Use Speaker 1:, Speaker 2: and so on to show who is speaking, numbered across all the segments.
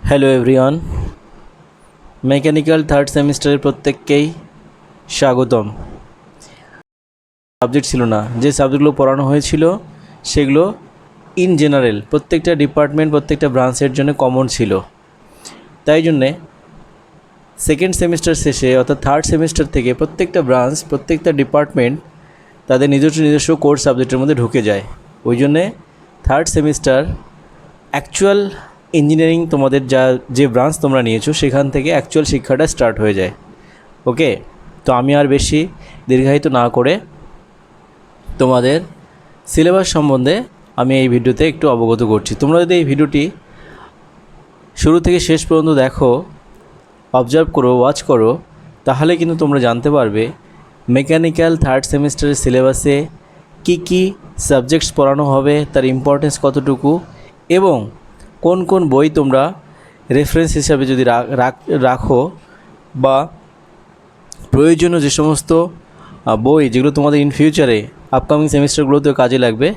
Speaker 1: Hello everyone, mechanical third সেমিস্টারের প্রত্যেককেই স্বাগতম। সাবজেক্ট ছিল না, যে সাবজেক্টগুলো পড়ানো হয়েছিল সেগুলো ইন জেনারেল প্রত্যেকটা ডিপার্টমেন্ট প্রত্যেকটা ব্রাঞ্চের জন্য কমন ছিল। তাই জন্যে সেকেন্ড সেমিস্টার শেষে অর্থাৎ থার্ড সেমিস্টার থেকে প্রত্যেকটা ব্রাঞ্চ প্রত্যেকটা ডিপার্টমেন্ট তাদের নিজস্ব কোর্স সাবজেক্টের মধ্যে ঢুকে যায়। ওই জন্যে থার্ড সেমিস্টার অ্যাকচুয়াল ইঞ্জিনিয়ারিং তোমাদের যে ব্রাঞ্চ তোমরা নিয়েছো সেখান থেকে অ্যাকচুয়াল শিক্ষাটা স্টার্ট হয়ে যায়। ওকে, তো আমি আর বেশি দীর্ঘায়িত না করে তোমাদের সিলেবাস সম্বন্ধে আমি এই ভিডিওতে একটু অবগত করছি। তোমরা যদি এই ভিডিওটি শুরু থেকে শেষ পর্যন্ত দেখো, অবজার্ভ করো, ওয়াচ করো, তাহলে কিন্তু তোমরা জানতে পারবে মেকানিক্যাল থার্ড সেমিস্টারের সিলেবাসে কি সাবজেক্টস পড়ানো হবে, তার ইম্পর্টেন্স কতটুকু, এবং কোন কোন বই তোমরা রেফারেন্স হিসাবে যদি রাখো, বা প্রয়োজনীয় যে সমস্ত বই যেগুলো তোমাদের ইন ফিউচারে আপকামিং সেমিস্টারগুলোতেও কাজে লাগবে,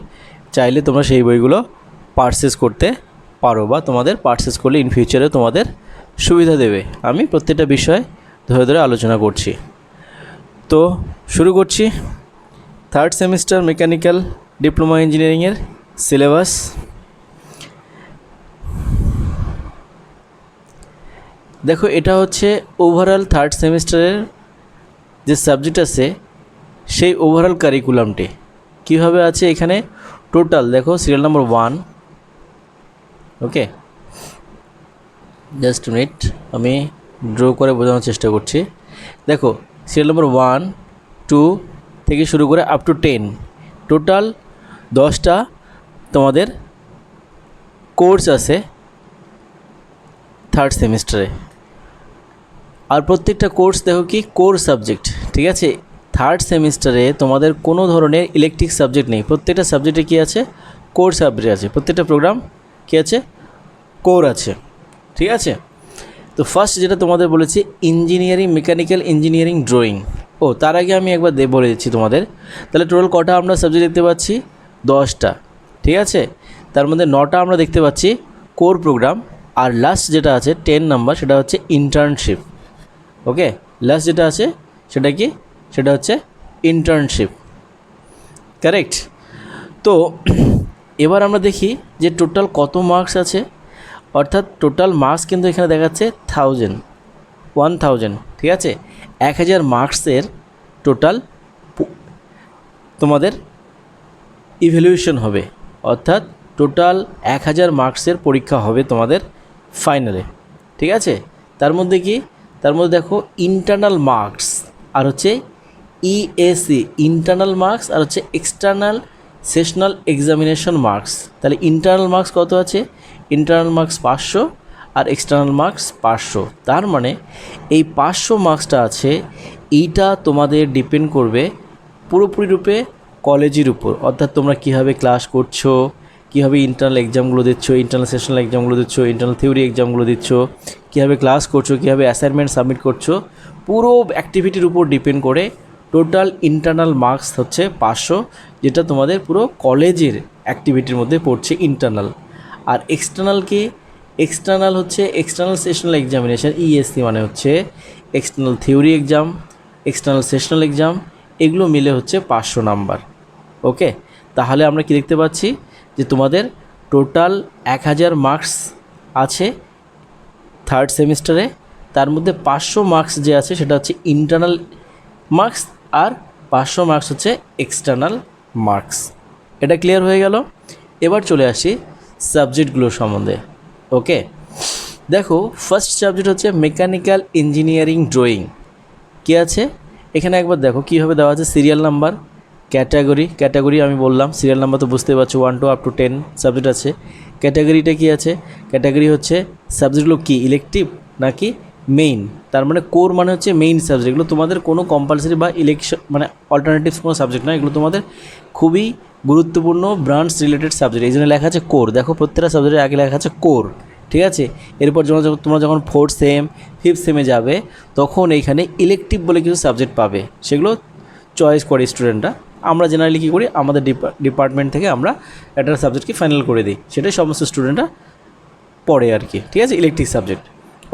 Speaker 1: চাইলে তোমরা সেই বইগুলো পারচেস করতে পারো, বা তোমাদের পারচেস করলে ইন ফিউচারে তোমাদের সুবিধা দেবে। আমি প্রত্যেকটা বিষয় ধরে ধরে আলোচনা করছি। তো শুরু করছি থার্ড সেমিস্টার মেকানিক্যাল ডিপ্লোমা ইঞ্জিনিয়ারিংয়ের সিলেবাস। দেখো, এটা হচ্ছে ওভারঅল থার্ড সেমিস্টারের যে সাবজেক্ট আছে সেই ওভারঅল কারিকুলামটি কীভাবে আছে এখানে। টোটাল দেখো, সিরিয়াল নাম্বার 1, ওকে, জাস্ট মিনিট, আমি ড্র করে বোঝানোর চেষ্টা করছি। দেখো, সিরিয়াল নাম্বার 1, 2 থেকে শুরু করে আপ টু 10, টোটাল 10টা তোমাদের কোর্স আছে থার্ড সেমিস্টারে। আর প্রত্যেকটা কোর্স দেখো কি কোর সাবজেক্ট, ঠিক আছে। থার্ড সেমিস্টারে তোমাদের কোনো ধরনের ইলেকট্রিক সাবজেক্ট নেই, প্রত্যেকটা সাবজেক্টে কী আছে, কোর সাবজেক্ট আছে, প্রত্যেকটা প্রোগ্রাম কী আছে, কোর আছে, ঠিক আছে। তো ফার্স্ট যেটা তোমাদের বলেছি ইঞ্জিনিয়ারিং, মেকানিক্যাল ইঞ্জিনিয়ারিং ড্রয়িং। তার আগে আমি একবার বলে দিচ্ছি তোমাদের, তাহলে টোটাল কটা আমরা সাবজেক্ট দেখতে পাচ্ছি, 10টা, ঠিক আছে। তার মধ্যে 9টা আমরা দেখতে পাচ্ছি কোর প্রোগ্রাম, আর লাস্ট যেটা আছে 10 নাম্বার সেটা হচ্ছে ইন্টার্নশিপ। ওকে, লাস্ট যেটা আছে সেটা কি, সেটা হচ্ছে ইন্টার্নশিপ, কারেক্ট। তো এবার আমরা দেখি যে টোটাল কত মার্কস আছে, অর্থাৎ টোটাল মার্কস কিন্তু এখানে দেখাচ্ছে 1000, ঠিক আছে। 1000 মার্কসের টোটাল তোমাদের ইভ্যালুয়েশন হবে, অর্থাৎ টোটাল 1000 মার্কসের পরীক্ষা হবে তোমাদের ফাইনালে, ঠিক আছে। তার মধ্যে কি, তার মধ্যে দেখো ইন্টারনাল মার্কস আর হচ্ছে ইএসি ইন্টারনাল মার্কস, আর হচ্ছে এক্সটার্নাল সেশনাল এক্সামিনেশন মার্কস। তাহলে ইন্টারনাল মার্কস কত আছে, ইন্টারনাল মার্কস 500 আর এক্সটার্নাল মার্কস 500। তার মানে এই 500 মার্কসটা আছে, এইটা তোমাদের ডিপেন্ড করবে পুরোপুরি রূপে কলেজের উপর, অর্থাৎ তোমরা কীভাবে ক্লাস করছো, কীভাবে ইন্টারনাল এক্সামগুলো দিচ্ছ, ইন্টারনাল সেশনাল এক্সামগুলো দিচ্ছ, ইন্টারনাল থিওরি এক্সামগুলো দিচ্ছ, কীভাবে ক্লাস করছো, কীভাবে অ্যাসাইনমেন্ট সাবমিট করছো, পুরো অ্যাক্টিভিটির উপর ডিপেন্ড করে টোটাল ইন্টারনাল মার্কস হচ্ছে 500, যেটা তোমাদের পুরো কলেজের অ্যাক্টিভিটির মধ্যে পড়ছে ইন্টারনাল। আর এক্সটার্নাল হচ্ছে এক্সটার্নাল সেশনাল এক্সামিনেশান, ইএসসি মানে হচ্ছে external theory exam, external sessional exam, এগুলো মিলে হচ্ছে 500 নাম্বার। ওকে, তাহলে আমরা কি দেখতে পাচ্ছি যে তোমাদের টোটাল 1000 মার্কস আছে থার্ড সেমিস্টারে, তার মধ্যে 500 মার্কস যে আছে সেটা হচ্ছে ইন্টারনাল মার্কস, আর 500 মার্কস হচ্ছে এক্সটার্নাল মার্কস। এটা ক্লিয়ার হয়ে গেল। এবার চলে আসি সাবজেক্টগুলোর সম্বন্ধে। ওকে, দেখো ফার্স্ট সাবজেক্ট হচ্ছে মেকানিক্যাল ইঞ্জিনিয়ারিং ড্রয়িং। কী আছে এখানে একবার দেখো কীভাবে দেওয়া আছে, সিরিয়াল নাম্বার, ক্যাটাগরি আমি বললাম, সিরিয়াল নাম্বার তো বুঝতে পারছো, 1 to up to 10 সাবজেক্ট আছে। ক্যাটাগরিটা কি আছে, ক্যাটাগরি হচ্ছে সাবজেক্টগুলো কি ইলেকটিভ নাকি মেইন, তার মানে কোর মানে হচ্ছে মেইন সাবজেক্টগুলো, তোমাদের কোনো কম্পালসারি বা মানে অল্টারনেটিভস কোনো সাবজেক্ট নয়, এগুলো তোমাদের খুবই গুরুত্বপূর্ণ ব্রাঞ্চ রিলেটেড সাবজেক্ট, এই জন্য লেখা আছে কোর। দেখো প্রত্যেকটা সাবজেক্টের আগে লেখা আছে কোর, ঠিক আছে। এরপর তোমরা যখন 4th সেম 5th সেমে যাবে তখন এইখানে ইলেকটিভ বলে কিছু সাবজেক্ট পাবে, সেগুলো চয়েস করে স্টুডেন্টরা। আমরা জেনারেলি কী করি, আমাদের ডিপার্টমেন্ট থেকে আমরা একটা সাবজেক্টকে ফাইনাল করে দিই, সেটাই সমস্ত স্টুডেন্টরা পড়ে আর কি, ঠিক আছে, ইলেকট্রিক সাবজেক্ট।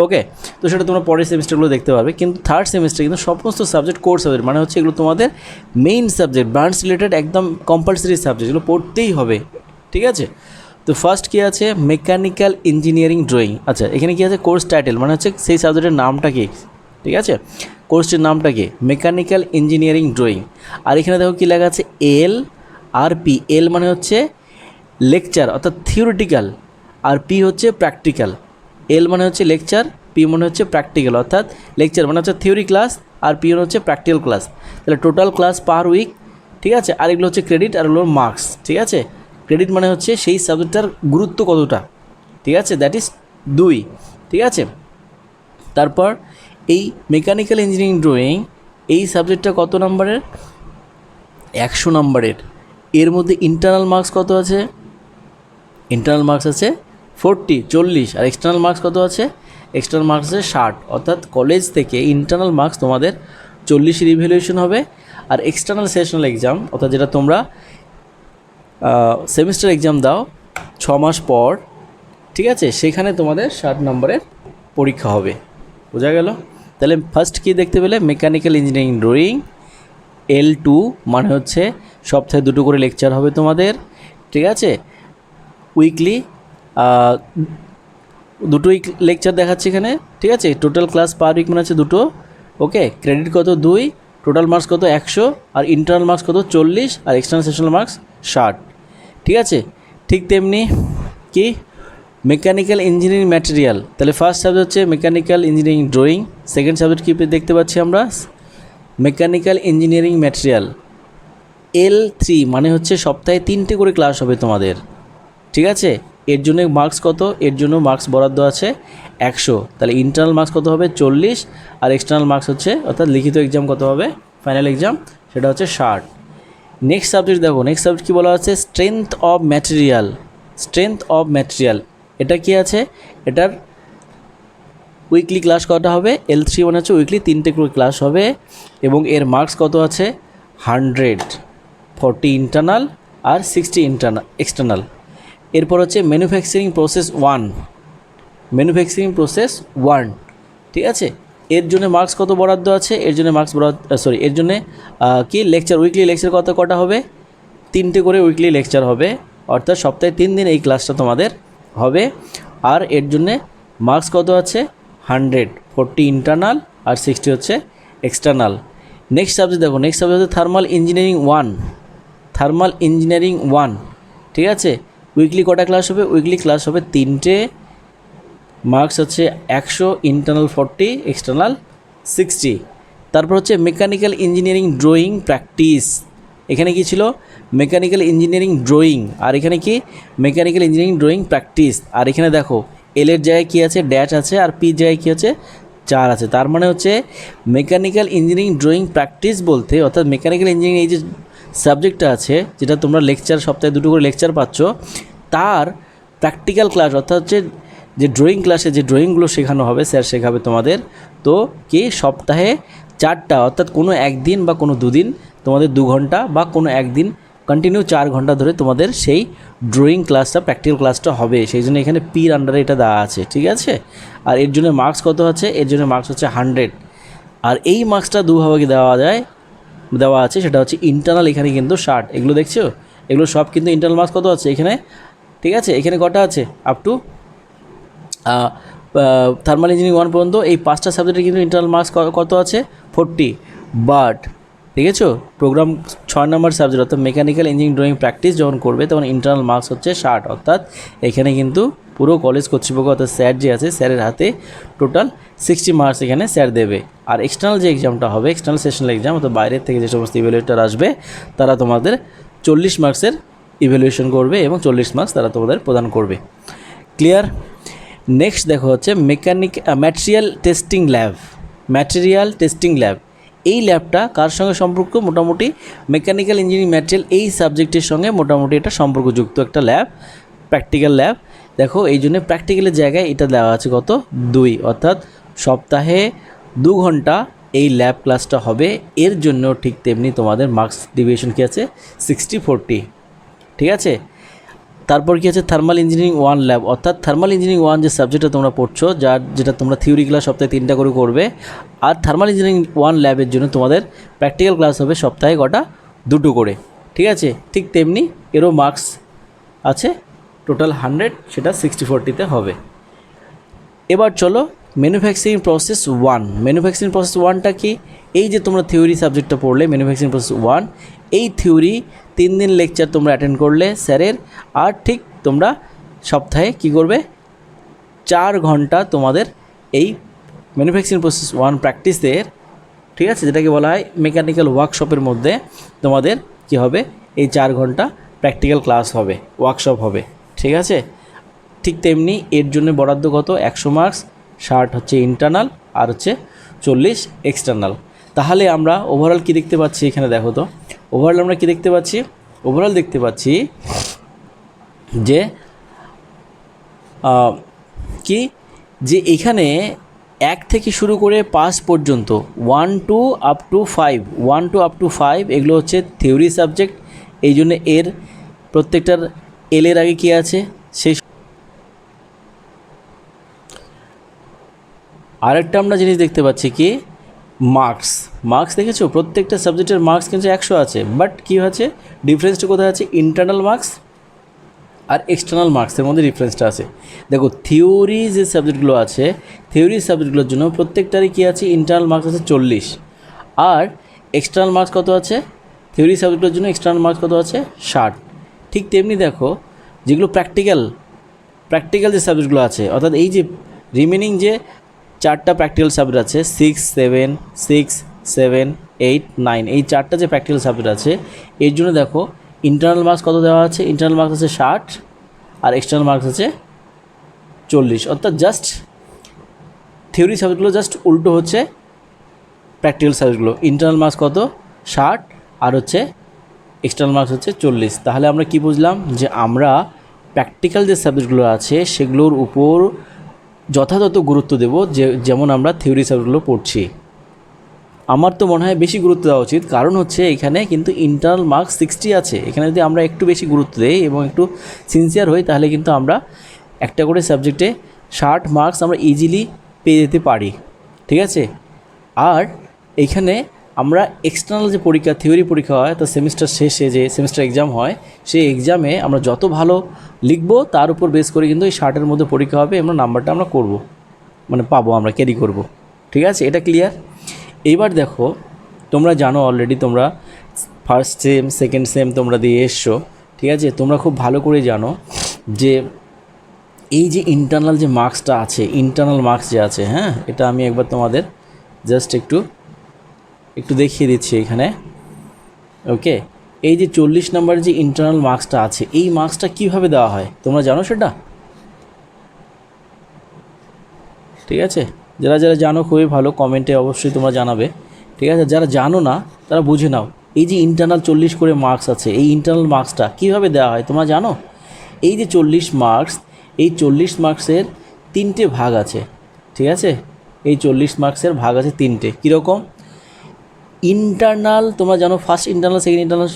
Speaker 1: ওকে, তো সেটা তোমরা পরের সেমিস্টারগুলো দেখতে পারবে। কিন্তু থার্ড সেমিস্টারে কিন্তু সমস্ত সাবজেক্ট কোর সাবজেক্ট, মানে হচ্ছে এগুলো তোমাদের মেইন সাবজেক্ট, ব্রাঞ্চ রিলেটেড, একদম কম্পালসারি সাবজেক্ট, এগুলো পড়তেই হবে, ঠিক আছে। তো ফার্স্ট কী আছে, মেকানিক্যাল ইঞ্জিনিয়ারিং ড্রয়িং। আচ্ছা, এখানে কী আছে, কোর্স টাইটেল, মানে হচ্ছে সেই সাবজেক্টের নামটা কি, ঠিক আছে, কোর্সটির নামটা কি, মেকানিক্যাল ইঞ্জিনিয়ারিং ড্রয়িং। আর এখানে দেখো কী লেখা আছে, এল আর পি। এল মানে হচ্ছে লেকচার অর্থাৎ থিওরিটিক্যাল, আর পি হচ্ছে প্র্যাকটিক্যাল। এল মানে হচ্ছে লেকচার, পি মানে হচ্ছে প্র্যাকটিক্যাল, অর্থাৎ লেকচার মানে হচ্ছে থিওরি ক্লাস, আর পি মানে হচ্ছে প্র্যাকটিক্যাল ক্লাস। তাহলে টোটাল ক্লাস পার উইক, ঠিক আছে। আর এগুলো হচ্ছে ক্রেডিট, আর এগুলো মার্কস, ঠিক আছে। ক্রেডিট মানে হচ্ছে সেই সাবজেক্টটার গুরুত্ব কতটা, ঠিক আছে, দ্যাট ইজ 2, ঠিক আছে। তারপর এই মেকানিক্যাল ইঞ্জিনিয়ারিং ড্রয়িং এই সাবজেক্টটা কত নম্বরের, 100 নম্বরের। এর মধ্যে ইন্টারনাল মার্কস কত আছে, ইন্টারনাল মার্কস আছে 40, আর এক্সটার্নাল মার্কস কত আছে, এক্সটার্নাল মার্কস আছে 60। অর্থাৎ কলেজ থেকে ইন্টারনাল মার্কস তোমাদের 40 ইভ্যালুয়েশন হবে, আর এক্সটার্নাল সেশনাল এক্সাম অর্থাৎ যেটা তোমরা সেমিস্টার এক্সাম দাও 6 মাস পর, ঠিক আছে, সেখানে তোমাদের 60 নম্বরের পরীক্ষা হবে। বোঝা গেল? তাহলে ফার্স্ট কী দেখতে পেলে, মেকানিক্যাল ইঞ্জিনিয়ারিং ড্রয়িং। L2 মানে হচ্ছে সপ্তাহে 2টো করে লেকচার হবে তোমাদের, ঠিক আছে। উইকলি 2টো লেকচার দেখাচ্ছে এখানে, ঠিক আছে। টোটাল ক্লাস পার উইক মানে হচ্ছে 2টো। ওকে, ক্রেডিট কত 2, টোটাল মার্কস কত 100, আর ইন্টারনাল মার্কস কত 40, আর এক্সটার্নাল সেশনাল মার্কস 60, ঠিক আছে। ঠিক তেমনি কি মেকানিক্যাল ইঞ্জিনিয়ারিং ম্যাটেরিয়াল। তাহলে ফার্স্ট সাবজেক্ট হচ্ছে mechanical engineering drawing, second subject কী দেখতে পাচ্ছি আমরা, মেকানিক্যাল ইঞ্জিনিয়ারিং ম্যাটেরিয়াল। L3 মানে হচ্ছে সপ্তাহে 3টে করে ক্লাস হবে তোমাদের, ঠিক আছে। এর জন্য মার্কস কত, এর জন্য মার্কস বরাদ্দ আছে 100। তাহলে ইন্টারনাল মার্কস কত হবে 40, আর এক্সটার্নাল মার্কস হচ্ছে অর্থাৎ লিখিত এক্সাম কত হবে, ফাইনাল এক্সাম, সেটা হচ্ছে 60। নেক্সট সাবজেক্ট দেখো, নেক্সট সাবজেক্ট কী বলা আছে, strength of material. Strength of material এটা কি আছে, এটার উইকলি ক্লাস কটা হবে, L3 মানে হচ্ছে উইকলি 3টে করে ক্লাস হবে, এবং এর মার্কস কত আছে 100, 40 ইন্টারনাল আর 60 এক্সটার্নাল। এরপর হচ্ছে ম্যানুফ্যাকচারিং প্রসেস 1, ম্যানুফ্যাকচারিং প্রসেস 1, ঠিক আছে। এর জন্য মার্কস কত বরাদ্দ আছে, এর জন্য মার্কস এর জন্য কি লেকচার, উইকলি লেকচার কটা হবে, 3টে করে উইকলি লেকচার হবে, অর্থাৎ সপ্তাহে 3 দিন এই ক্লাসটা তোমাদের হবে। আর এর জন্যে মার্কস কত আছে 100, 40 ইন্টারনাল আর 60 হচ্ছে এক্সটার্নাল। নেক্সট সাবজেক্ট দেখো, নেক্সট সাবজেক্ট হচ্ছে থার্মাল ইঞ্জিনিয়ারিং 1, থার্মাল ইঞ্জিনিয়ারিং 1, ঠিক আছে। উইকলি কটা ক্লাস হবে, উইকলি ক্লাস হবে 3টে, মার্কস হচ্ছে 100, ইন্টারনাল 40, এক্সটার্নাল 60। তারপর হচ্ছে মেকানিক্যাল ইঞ্জিনিয়ারিং ড্রয়িং প্র্যাকটিস। এখানে কি ছিল, মেকানিক্যাল ইঞ্জিনিয়ারিং ড্রয়িং, আর এখানে কি মেকানিক্যাল ইঞ্জিনিয়ারিং ড্রয়িং প্র্যাকটিস। আর এখানে দেখো এল এর জায়গায় কী আছে, ড্যাশ আছে, আর পি জায়গায় কী আছে, 4 আছে। তার মানে হচ্ছে মেকানিক্যাল ইঞ্জিনিয়ারিং ড্রয়িং প্র্যাকটিস বলতে, অর্থাৎ মেকানিক্যাল ইঞ্জিনিয়ারিং এই যে সাবজেক্টটা আছে, যেটা তোমরা লেকচার সপ্তাহে 2টো করে লেকচার পাচ্ছ, তার প্র্যাকটিক্যাল ক্লাস অর্থাৎ হচ্ছে যে ড্রয়িং ক্লাসে যে ড্রয়িংগুলো শেখানো হবে, স্যার শেখাবে তোমাদের। তো কি সপ্তাহে 4টা, অর্থাৎ কোনো একদিন বা কোনো 2 দিন তোমাদের 2 ঘন্টা, বা কোনো একদিন কন্টিনিউ 4 ঘন্টা ধরে তোমাদের সেই ড্রয়িং ক্লাসটা, প্র্যাকটিক্যাল ক্লাসটা হবে। সেই জন্য এখানে পির আন্ডারে এটা দেওয়া আছে, ঠিক আছে। আর এর জন্য মার্কস কত আছে, এর জন্য মার্কস হচ্ছে 100। আর এই মার্কসটা দুভাবে দেওয়া আছে, সেটা হচ্ছে ইন্টারনাল, এখানে কিন্তু 60। এগুলো দেখছো, এগুলো সব কিন্তু ইন্টারনাল মার্কস কত আছে এখানে, ঠিক আছে। এখানে কটা আছে, আপ টু থার্মাল ইঞ্জিনিয়ারিং 1 পর্যন্ত এই 5টা সাবজেক্টে কিন্তু ইন্টারনাল মার্কস কত আছে 40। বাট দেখেছো, প্রোগ্রাম 6 নম্বর সাবজেক্ট অর্থাৎ মেকানিক্যাল ইঞ্জিনিয়ারিং ড্রয়িং প্র্যাকটিস যখন করবে, তখন ইন্টারনাল মার্কস হচ্ছে 60। অর্থাৎ এখানে কিন্তু পুরো কলেজ কর্তৃপক্ষ অর্থাৎ স্যার যে আছে, স্যারের হাতে টোটাল 60 মার্কস এখানে স্যার দেবে। আর এক্সটার্নাল যে এক্সামটা হবে, এক্সটার্নাল সেশনাল এক্সাম, অর্থাৎ বাইরের থেকে যে সমস্ত ইভ্যালুয়েটর আসবে, তারা তোমাদের 40 মার্কসের ইভ্যালুয়েশন করবে, এবং 40 মার্কস তারা তোমাদের প্রদান করবে। ক্লিয়ার? নেক্সট দেখো হচ্ছে material testing lab. Material testing lab, এই ল্যাবটা কার সঙ্গে সম্পর্ক, মোটামুটি মেকানিক্যাল ইঞ্জিনিয়ারিং ম্যাটেরিয়াল এই সাবজেক্টের সঙ্গে মোটামুটি এটা সম্পর্কযুক্ত একটা ল্যাব, প্র্যাকটিক্যাল ল্যাব। দেখো এই জন্য প্র্যাকটিক্যালের জায়গায় এটা দেওয়া আছে কত 2, অর্থাৎ সপ্তাহে 2 ঘন্টা এই ল্যাব ক্লাসটা হবে। এর জন্য ঠিক তেমনি তোমাদের মার্কস ডিভিয়েশন কী আছে 60-40, ঠিক আছে। তারপর কি আছে থার্মাল ইঞ্জিনিয়ারিং 1 ল্যাব, অর্থাৎ থার্মাল ইঞ্জিনিয়ারিং 1 যে সাবজেক্টটা তোমরা পড়ছো, যেটা তোমরা থিওরি ক্লাস সপ্তাহে 3টা করে করবে, আর থার্মাল ইঞ্জিনিয়ারিং 1 ল্যাবের জন্য তোমাদের প্র্যাকটিক্যাল ক্লাস হবে সপ্তাহে কটা, 2টো করে। ঠিক আছে, ঠিক তেমনি এরও মার্কস আছে টোটাল 100, সেটা 60-40তে হবে। এবার চলো ম্যানুফ্যাকচারিং প্রসেস 1। ম্যানুফ্যাকচারিং প্রসেস 1টা কি? এই যে তোমরা থিওরি সাবজেক্টটা পড়লে ম্যানুফ্যাকচারিং প্রসেস 1, এই থিওরি 3 দিন লেকচার তোমরা অ্যাটেন্ড করলে স্যারের, আর ঠিক তোমরা সপ্তাহে কি করবে, 4 ঘন্টা তোমাদের এই ম্যানুফ্যাকচারিং প্রসেস 1 প্র্যাকটিসের, ঠিক আছে, যেটাকে বলা হয় মেকানিক্যাল ওয়ার্কশপের মধ্যে তোমাদের কি হবে, এই 4 ঘন্টা প্র্যাকটিক্যাল ক্লাস হবে, ওয়ার্কশপ হবে। ঠিক আছে, ঠিক তেমনি এর জন্য বরাদ্দ কত, 100 মার্কস, 60 হচ্ছে ইন্টারনাল আর হচ্ছে 40 এক্সটার্নাল। তাহলে আমরা ওভারঅল কি দেখতে পাচ্ছি এখানে দেখো তো, ওভারঅল আমরা কি দেখতে পাচ্ছি, ওভারঅল দেখতে পাচ্ছি যে কি, যে এখানে 1 থেকে শুরু করে 5 পর্যন্ত 1 to up to 5 এগুলো হচ্ছে থিওরি সাবজেক্ট। এই জন্য এর প্রত্যেকটার এর আগে কি আছে, সেই আরেকটা আমরা জিনিস দেখতে পাচ্ছি কি, মার্কস দেখেছো, প্রত্যেকটা সাবজেক্টের মার্কস কিন্তু 100 আছে, বাট কী আছে, ডিফারেন্সটা কোথায় আছে, ইন্টারনাল মার্কস আর এক্সটার্নাল মার্কসের মধ্যে ডিফারেন্সটা আছে। দেখো থিওরি যে সাবজেক্টগুলো আছে, থিওরি সাবজেক্টগুলোর জন্য প্রত্যেকটারই কী আছে, ইন্টারনাল মার্কস আছে 40, আর এক্সটার্নাল মার্কস কত আছে, থিওরি সাবজেক্টের জন্য এক্সটার্নাল মার্কস কত আছে, 60। ঠিক তেমনি দেখো যেগুলো প্র্যাকটিক্যাল যে সাবজেক্টগুলো আছে, অর্থাৎ এই যে রিমেনিং যে 4টা প্র্যাকটিক্যাল সাবজেক্ট আছে, 6, 7, 8, 9, এই 4টা যে প্র্যাকটিক্যাল সাবজেক্ট আছে, এর জন্য দেখো ইন্টারনাল মার্কস কত দেওয়া আছে, ইন্টারনাল মার্কস আছে 60 আর এক্সটার্নাল মার্কস আছে 40। অর্থাৎ জাস্ট থিওরি সাবজেক্টগুলো জাস্ট উল্টো হচ্ছে প্র্যাকটিক্যাল সাবজেক্টগুলো, ইন্টারনাল মার্কস কত 60 আর হচ্ছে এক্সটার্নাল মার্কস হচ্ছে 40। তাহলে আমরা কি বুঝলাম, যে আমরা প্র্যাকটিক্যাল যে সাবজেক্টগুলো আছে সেগুলোর উপর যথাযথ গুরুত্ব দেব, যেমন আমরা থিওরি সাবজেক্টগুলো পড়ছি। আমার তো মনে হয় বেশি গুরুত্ব দেওয়া উচিত, কারণ হচ্ছে এখানে কিন্তু ইন্টারনাল মার্কস 60 আছে। এখানে যদি আমরা একটু বেশি গুরুত্ব দেই এবং একটু সিনসিয়ার হই, তাহলে কিন্তু আমরা একটা করে সাবজেক্টে 60 মার্কস আমরা ইজিলি পেয়ে যেতে পারি। ঠিক আছে, আর এখানে আমরা এক্সটার্নাল যে পরীক্ষা, থিওরি পরীক্ষা হয়, তার সেমিস্টার শেষে যে সেমিস্টার এক্সাম হয়, সেই এক্সামে আমরা যত ভালো লিখব তার উপর বেস করে কিন্তু এই 60-এর মধ্যে পরীক্ষা হবে এবং নাম্বারটা আমরা করব, মানে পাবো, আমরা ক্যারি করব। ঠিক আছে, এটা ক্লিয়ার। এইবার দেখো তোমরা জানো অলরেডি, তোমরা ফার্স্ট সেম সেকেন্ড সেম তোমরা দিয়ে এসছো। ঠিক আছে, তোমরা খুব ভালো করে জানো যে এই যে ইন্টারনাল যে মার্কসটা আছে, ইন্টারনাল মার্কস যে আছে, হ্যাঁ, এটা আমি একবার তোমাদের জাস্ট একটু দেখিয়ে দিচ্ছি এখানে। ওকে, এই যে 40 নম্বর যে ইন্টারনাল মার্কসটা আছে, এই মার্কসটা কীভাবে দেওয়া হয় তোমরা জানো সেটা? ঠিক আছে, যারা জানো খুবই ভালো, কমেন্টে অবশ্যই তোমরা জানাবে। ঠিক আছে, যারা জানো না তারা বুঝে নাও, এই যে ইন্টারনাল 40 করে মার্কস আছে, এই ইন্টারনাল মার্কসটা কীভাবে দেওয়া হয় তোমরা জানো? এই যে 40 মার্কস, এই 40 মার্কসের 3টে ভাগ আছে। ঠিক আছে, এই 40 মার্কসের ভাগ আছে 3টে। কীরকম? ইন্টারনাল তোমরা জানো, ফার্স্ট ইন্টারনাল সেকেন্ড ইন্টারনাল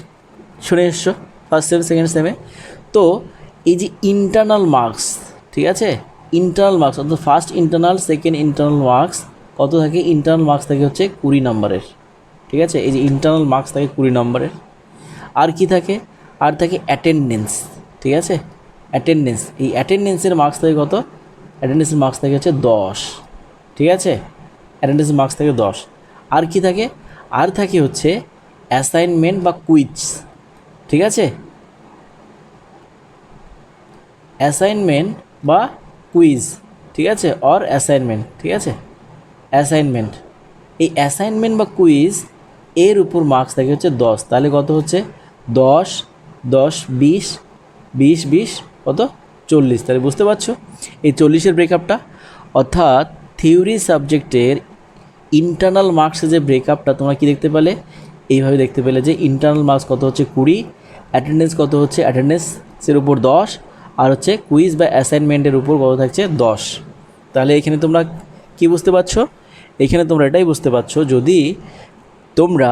Speaker 1: শুনে এসছো ফার্স্ট সেম সেকেন্ড সেমে। তো এই যে ইন্টারনাল মার্কস, ঠিক আছে, ইন্টারনাল মার্কস অর্থাৎ first internal second internal marks কত থাকে? ইন্টারনাল মার্কস থাকে হচ্ছে 20 নম্বরের। ঠিক আছে, এই যে ইন্টারনাল মার্কস থাকে 20 নম্বরের। আর কি থাকে? আর থাকে অ্যাটেন্ডেন্স। ঠিক আছে, অ্যাটেন্ডেন্স, এই অ্যাটেন্ডেন্সের মার্কস থাকে কত? অ্যাটেন্ডেন্সের মার্কস থাকে হচ্ছে 10। ঠিক আছে, অ্যাটেন্ডেন্সের মার্কস থাকে 10। আর কি থাকে? আর থাকে হচ্ছে অ্যাসাইনমেন্ট বা কুইজ। ঠিক আছে, অ্যাসাইনমেন্ট বা কুইজ, ঠিক আছে, অর অ্যাসাইনমেন্ট। ঠিক আছে, অ্যাসাইনমেন্ট, এই অ্যাসাইনমেন্ট বা কুইজ এর উপর মার্কস থাকে হচ্ছে 10। তাহলে কত হচ্ছে? 10, 10, 20, 20, 20 কত? 40। তাহলে বুঝতে পারছো এই 40-এর ব্রেকআপটা। অর্থাৎ থিওরি সাবজেক্টের ইন্টারনাল মার্কসের যে ব্রেকআপটা তোমরা কি দেখতে পেলে? এইভাবে দেখতে পেলে যে ইন্টারনাল মার্কস কত হচ্ছে 20, অ্যাটেন্ডেন্স কত হচ্ছে, অ্যাটেন্ডেন্সের উপর 10, আর হচ্ছে কুইজ বা অ্যাসাইনমেন্টের উপর কত থাকছে? 10। তাহলে এখানে তোমরা কি বুঝতে পারছো? এখানে তোমরা এটাই বুঝতে পারছো, যদি তোমরা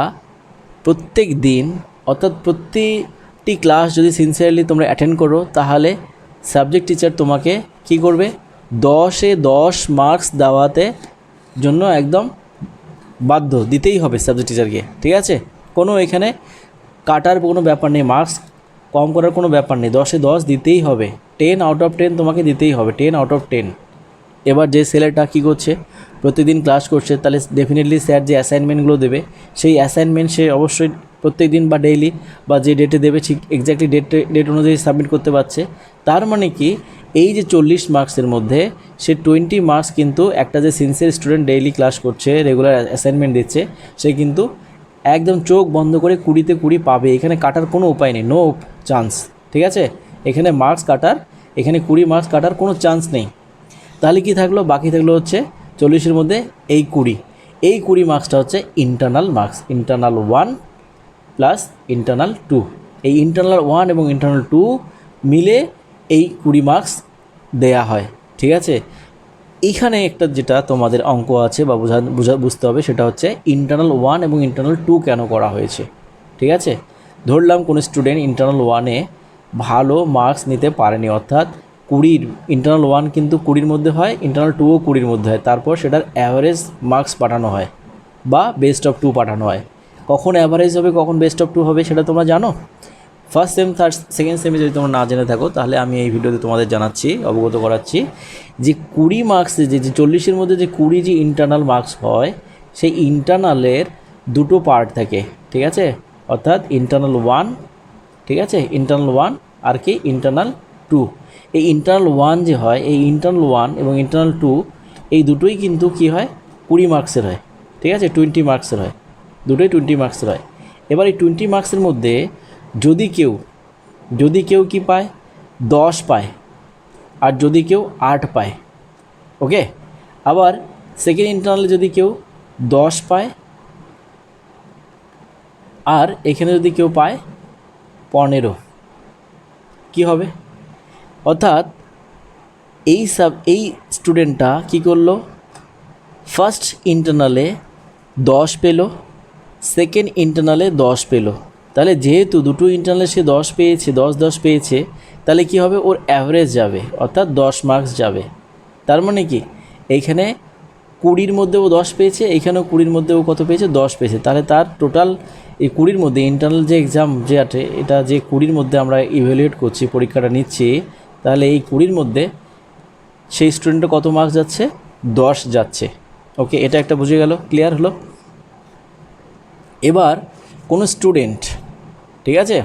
Speaker 1: প্রত্যেক দিন অর্থাৎ প্রতি 1টি ক্লাস যদি সিনসিয়ারলি তোমরা অ্যাটেন্ড করো তাহলে সাবজেক্ট টিচার তোমাকে কি করবে 10-এ 10 মার্কস দেওয়াতে জন্য একদম বাধ্য, দিতেই হবে সাবজেক্ট টিচারকে। ঠিক আছে, কোনো এখানে কাটার কোনো ব্যাপার নেই, মার্কস কম করার কোনো ব্যাপার নেই, 10-এ 10 দিতেই হবে, 10 আউট অফ 10 তোমাকে দিতেই হবে, 10 আউট অফ 10। এবার যে ছেলেটা কী করছে, প্রতিদিন ক্লাস করছে, তাহলে ডেফিনেটলি স্যার যে অ্যাসাইনমেন্টগুলো দেবে সেই অ্যাসাইনমেন্ট সে অবশ্যই প্রত্যেক দিন বা ডেইলি বা যে ডেটে দেবে ঠিক এক্স্যাক্টলি ডেট অনুযায়ী সাবমিট করতে পারছে। তার মানে কি এই যে 40 মার্কসের মধ্যে সে 20 মার্কস কিন্তু একটা যে সিনসিয়ার স্টুডেন্ট ডেইলি ক্লাস করছে, রেগুলার অ্যাসাইনমেন্ট দিচ্ছে, সে কিন্তু একদম চোখ বন্ধ করে 20-তে 20 পাবে। এখানে কাটার কোনো উপায় নেই, নো চান্স। ঠিক আছে, এখানে মার্কস কাটার, এখানে 20 মার্কস কাটার কোনো চান্স নেই। তাহলে কি থাকলো, বাকি থাকলো হচ্ছে 40-এর মধ্যে এই 20, এই 20 মার্কসটা হচ্ছে internal marks, internal 1 plus internal 2। এই ইন্টারনাল 1 এবং ইন্টারনাল 2 মিলে এই 20 মার্কস দেয়া হয়। ঠিক আছে, এইখানে একটা যেটা তোমাদের অঙ্ক আছে বা বুঝতে হবে সেটা হচ্ছে ইন্টারনাল 1 এবং ইন্টারনাল 2 কেন করা হয়েছে। ঠিক আছে, ধরলাম কোনো স্টুডেন্ট ইন্টারনাল 1-এ ভালো মার্কস নিতে পারেনি, অর্থাৎ 20 ইন্টারনাল 1 কিন্তু 20-এর মধ্যে হয়, ইন্টারনাল 2ও 20-এর মধ্যে হয়, তারপর সেটার অ্যাভারেজ মার্কস পাঠানো হয় বা বেস্ট অফ 2 পাঠানো হয়। কখন অ্যাভারেজ হবে কখন বেস্ট অফ 2 হবে সেটা তোমরা জানো? ফার্স্ট সেম, থার্ড, সেকেন্ড সেমে যদি তোমরা না জেনে থাকো তাহলে আমি এই ভিডিওতে তোমাদের জানাচ্ছি, অবগত করাচ্ছি যে 20 মার্কসে যে 40-এর মধ্যে যে 20 যে ইন্টারনাল মার্কস হয়, সেই ইন্টারনালের দুটো পার্ট থাকে। ঠিক আছে, অর্থাৎ ইন্টারনাল 1, ঠিক আছে, ইন্টারনাল 1 আর কি ইন্টারনাল 2। এই ইন্টারনাল 1 যে হয়, এই ইন্টারনাল 1 এবং ইন্টারনাল 2 এই দুটোই কিন্তু কি হয় 20 মার্কসের হয়। ঠিক আছে, 20 মার্কসের হয়, দুটোই 20 মার্কসের হয়। এবার এই 20 মার্কসের মধ্যে যদি কেউ কি পায় 10 পায় আর যদি কেউ 8 পায়, ওকে। আবার সেকেন্ড ইন্টারনালে যদি কেউ 10 পায় আর এখানে যদি কেউ পায় 15, কি হবে? অর্থাৎ এই স্টুডেন্টটা কি করলো, ফার্স্ট ইন্টারনালে 10 পেল, সেকেন্ড ইন্টারনালে 10 পেল, তাহলে যেহেতু দুটো ইন্টারনালে সে 10 পেয়েছে, 10 পেয়েছে, তাহলে কি হবে, ওর অ্যাভারেজ যাবে, অর্থাৎ 10 মার্কস যাবে। তার মানে কি এইখানে 20-এর মধ্যে ও 10 পেয়েছে, এইখানেও 20-এর মধ্যে ও কত পেয়েছে, 10 পেয়েছে, তাহলে তার টোটাল এই 20-এর মধ্যে ইন্টারনাল যে এক্সাম যে আছে, এটা যে 20-এর মধ্যে আমরা ইভ্যালুয়েট করছি, পরীক্ষাটা নিচ্ছি, তাহলে এই 20-এর মধ্যে সেই স্টুডেন্টের কত মার্কস যাচ্ছে, 10 যাচ্ছে। ওকে, এটা একটা বুঝে গেল, ক্লিয়ার হলো। এবার কোনো স্টুডেন্ট, ঠিক আছে,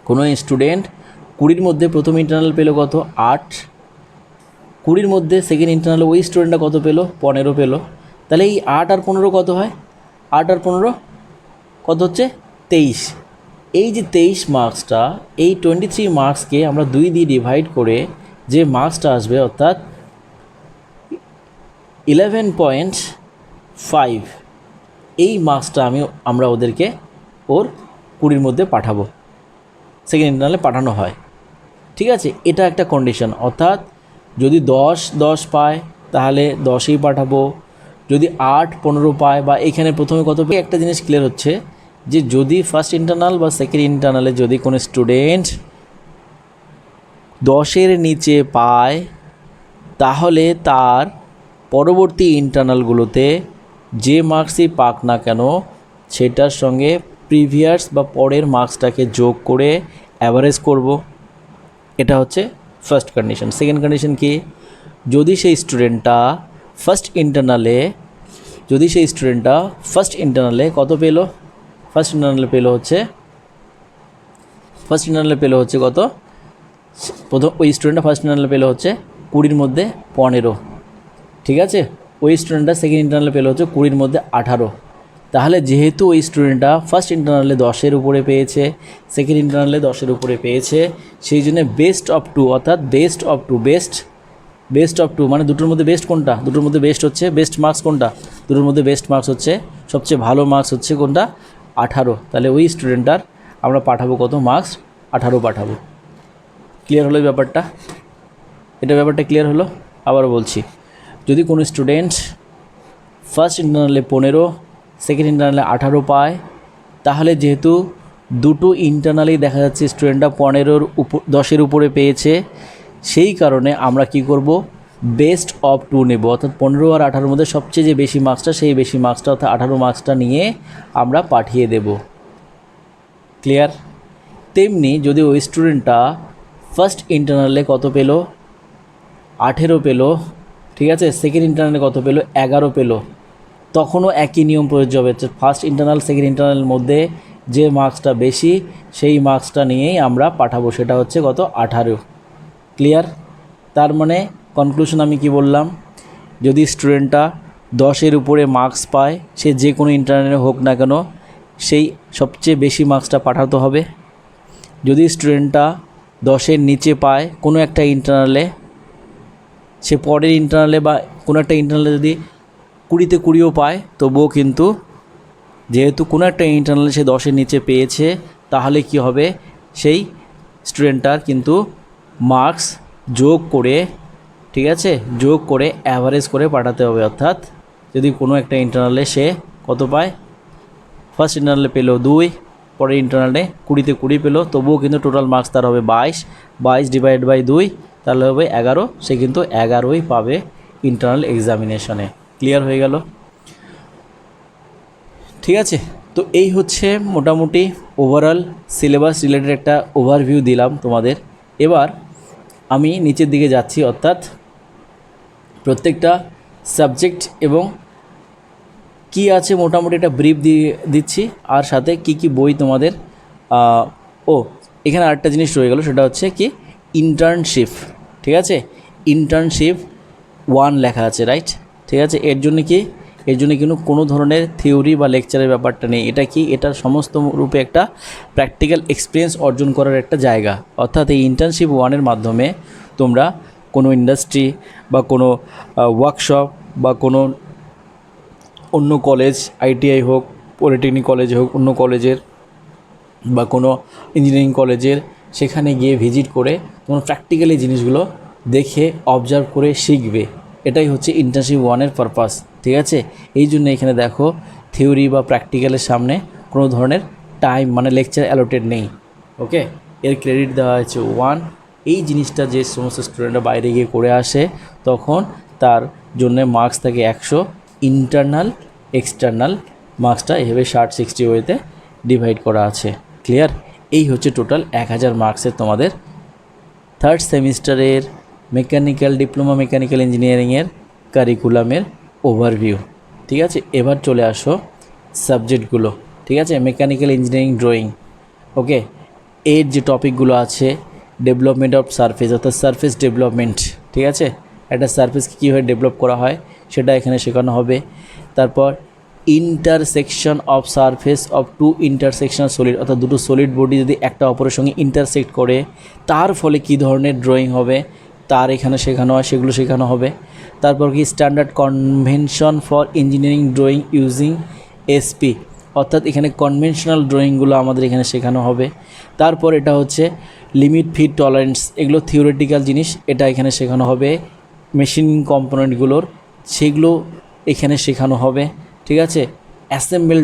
Speaker 1: কোনো স্টুডেন্ট 20-এর মধ্যে প্রথম ইন্টারনাল পেলো কত, 8, 20-এর মধ্যে সেকেন্ড ইন্টারনালে ওই স্টুডেন্টটা কত পেলো, 15 পেলো, তাহলে এই 8 আর 15 কত হয়, 8 আর 15 কত হচ্ছে, 23। এই যে 23 মার্কসটা, এই 23 মার্কসকে আমরা 2 দিয়ে ডিভাইড করে যে মার্কসটা আসবে, অর্থাৎ 11.5, এই মার্কসটা আমরা ওদেরকে ওর 20-এর মধ্যে পাঠাবো, সেকেন্ড ইন্টারনালে পাঠানো হয়। ঠিক আছে, এটা একটা কন্ডিশন, অর্থাৎ যদি 10 পায় তাহলে 10ই পাঠাবো, যদি 8, 15 পায় বা এখানে প্রথমে কত পায়, একটা জিনিস ক্লিয়ার হচ্ছে যে যদি ফার্স্ট ইন্টারনাল বা সেকেন্ড ইন্টারনালে যদি কোনো স্টুডেন্ট 10-এর নিচে পায় তাহলে তার পরবর্তী ইন্টারনালগুলোতে যে মার্কসই পাক না কেন সেটার সঙ্গে প্রিভিয়াস বা পরের মার্কসটাকে যোগ করে অ্যাভারেজ করব। এটা হচ্ছে ফার্স্ট কন্ডিশন। সেকেন্ড কন্ডিশন কি, যদি সেই স্টুডেন্টটা ফার্স্ট ইন্টারনালে কত পেলো, ফার্স্ট ইন্টারনালে পেলো হচ্ছে কত, প্রথম ওই স্টুডেন্টটা ফার্স্ট ইন্টারনালে পেলো হচ্ছে 20-এর মধ্যে 15, ঠিক আছে, ওই স্টুডেন্টটা সেকেন্ড ইন্টারনালে পেলো হচ্ছে 20-এর মধ্যে 18। তাহলে যেহেতু ওই স্টুডেন্টটা ফার্স্ট ইন্টারনালে 10-এর উপরে পেয়েছে, সেকেন্ড ইন্টারনালে 10-এর উপরে পেয়েছে, সেই জন্য বেস্ট অফ 2, অর্থাৎ বেস্ট অফ 2 মানে দুটোর মধ্যে বেস্ট কোনটা, দুটোর মধ্যে বেস্ট হচ্ছে বেস্ট মার্কস কোনটা, দুটোর মধ্যে বেস্ট মার্কস হচ্ছে সবচেয়ে ভালো মার্কস হচ্ছে কোনটা, 18। তাহলে ওই স্টুডেন্টটার আমরা পাঠাবো কত মার্কস, 18 পাঠাবো। ক্লিয়ার হলো ব্যাপারটা? ব্যাপারটা ক্লিয়ার হলো? আবার বলছি, যদি কোনো স্টুডেন্ট ফার্স্ট ইন্টারনালে 15, সেকেন্ড ইন্টারনালে 18 পায়, তাহলে যেহেতু দুটো ইন্টারনালি দেখা যাচ্ছে স্টুডেন্টরা 10-এর উপরে পেয়েছে, সেই কারণে আমরা কি করব, বেস্ট অফ 2 নেব, অর্থাৎ 15 আর 18-র মধ্যে সবচেয়ে যে বেশি মার্কসটা, সেই বেশি মার্কসটা অর্থাৎ 18 মার্কসটা নিয়ে আমরা পাঠিয়ে দেব। ক্লিয়ার? তেমনি যদি ওই স্টুডেন্টটা ফার্স্ট ইন্টারনালে কত পেল, 18 পেল, ঠিক আছে, সেকেন্ড ইন্টারনালে কত পেল, 11 পেল, তখনও একই নিয়ম প্রযোজ্য হবে। ফার্স্ট ইন্টারনাল সেকেন্ড ইন্টারনালের মধ্যে যে মার্কসটা বেশি সেই মার্কসটা নিয়েই আমরা পাঠাবো, সেটা হচ্ছে কত, 18। ক্লিয়ার? তার মানে কনক্লুশন আমি কি বললাম, যদি স্টুডেন্টটা 10-এর উপরে মার্কস পায়, সে যে কোনো ইন্টারনালে হোক না কেন, সেই সবচেয়ে বেশি মার্কসটা পাঠাতে হবে। যদি স্টুডেন্টটা 10-এর নিচে পায় কোনো একটা ইন্টারনালে, সে পরের ইন্টারনালে বা কোনো একটা ইন্টারনালে যদি 20-তে 20ও পায়, তবুও কিন্তু যেহেতু কোনো একটা ইন্টারনালে সে 10-এর নিচে পেয়েছে, তাহলে কি হবে, সেই স্টুডেন্টটার কিন্তু মার্কস যোগ করে, ঠিক আছে, যোগ করে অ্যাভারেজ করে পাঠাতে হবে। অর্থাৎ যদি কোনো একটা ইন্টারনালে সে কত পায়, ফার্স্ট ইন্টারনালে পেল 2, পরের ইন্টারনালে 20-তে 20 পেল, তবুও কিন্তু টোটাল মার্কস তার হবে 22 ডিভাইড বাই 2, তাহলে হবে 11, সে কিন্তু 11ই পাবে ইন্টারনাল এক্সামিনেশনে। ক্লিয়ার হয়ে গেল? ঠিক আছে, তো এই হচ্ছে মোটামুটি ওভারঅল সিলেবাস রিলেটেড একটা ওভারভিউ দিলাম তোমাদের। এবার আমি নিচের দিকে যাচ্ছি, অর্থাৎ প্রত্যেকটা সাবজেক্ট এবং কি আছে মোটামুটি একটা ব্রিফ দিচ্ছি, আর সাথে কি কি বই তোমাদের, এখানে আরেকটা জিনিস রয়ে গেল, সেটা হচ্ছে কি, ইন্টার্নশিপ। ঠিক আছে, ইন্টার্নশিপ 1 লেখা আছে, রাইট? ঠিক আছে, এর জন্য কিন্তু কোনো ধরনের থিওরি বা লেকচারের ব্যাপারটা নেই। এটা কি, এটার সমস্ত রূপে একটা প্র্যাকটিক্যাল এক্সপিরিয়েন্স অর্জন করার একটা জায়গা। অর্থাৎ এই ইন্টার্নশিপ 1-এর মাধ্যমে তোমরা কোনো ইন্ডাস্ট্রি বা কোনো ওয়ার্কশপ বা কোনো অন্য কলেজ, আইটিআই হোক, পলিটেকনিক কলেজ হোক, অন্য কলেজের বা কোনো ইঞ্জিনিয়ারিং কলেজের, সেখানে গিয়ে ভিজিট করে তোমরা প্র্যাকটিক্যালি জিনিসগুলো দেখে অবজার্ভ করে শিখবে। এটাই হচ্ছে ইন্টার্নশিপ 1-এর পারপাস। ঠিক আছে, এই জন্য এখানে দেখো থিওরি বা প্র্যাকটিক্যালের সামনে কোনো ধরনের টাইম মানে লেকচার অ্যালোটেড নেই। ওকে, এর ক্রেডিট দেওয়া হয়েছে 1। এই জিনিসটা যে সমস্ত স্টুডেন্টরা বাইরে গিয়ে করে আসে, তখন তার জন্য মার্কস থাকে 100, ইন্টারনাল এক্সটার্নাল মার্কসটা এভাবে 60-60 ওয়েতে ডিভাইড করা আছে। ক্লিয়ার? এই হচ্ছে টোটাল 1000 মার্কসের তোমাদের থার্ড সেমিস্টারের মেকানিক্যাল ডিপ্লোমা মেকানিক্যাল ইঞ্জিনিয়ারিংয়ের কারিকুলামের ওভারভিউ। ঠিক আছে, এবার চলে আসো সাবজেক্টগুলো। ঠিক আছে, মেকানিক্যাল ইঞ্জিনিয়ারিং ড্রয়িং। ওকে, এর যে টপিকগুলো আছে, ডেভেলপমেন্ট অফ সারফেস, অর্থাৎ সারফেস ডেভেলপমেন্ট। ঠিক আছে, একটা সারফেসকে কীভাবে ডেভেলপ করা হয় সেটা এখানে শেখানো হবে। তারপর intersection of surface of 2 intersectional solid, অর্থাৎ দুটো সলিড বডি যদি একটা অপরের সঙ্গে ইন্টারসেক্ট করে, তার ফলে কী ধরনের ড্রয়িং হবে তার এখানে শেখানো হয়, সেগুলো শেখানো হবে। তারপর কি standard convention for engineering drawing using SP, অর্থাৎ এখানে কনভেনশনাল ড্রয়িংগুলো আমাদের এখানে শেখানো হবে। তারপর এটা হচ্ছে লিমিট ফিট টলারেন্স, এগুলো থিওরিটিক্যাল জিনিস, এটা এখানে শেখানো হবে। মেশিনিং কম্পোনেন্টগুলোর সেগুলো এখানে শেখানো হবে। ঠিক আছে, অ্যাসেম্বল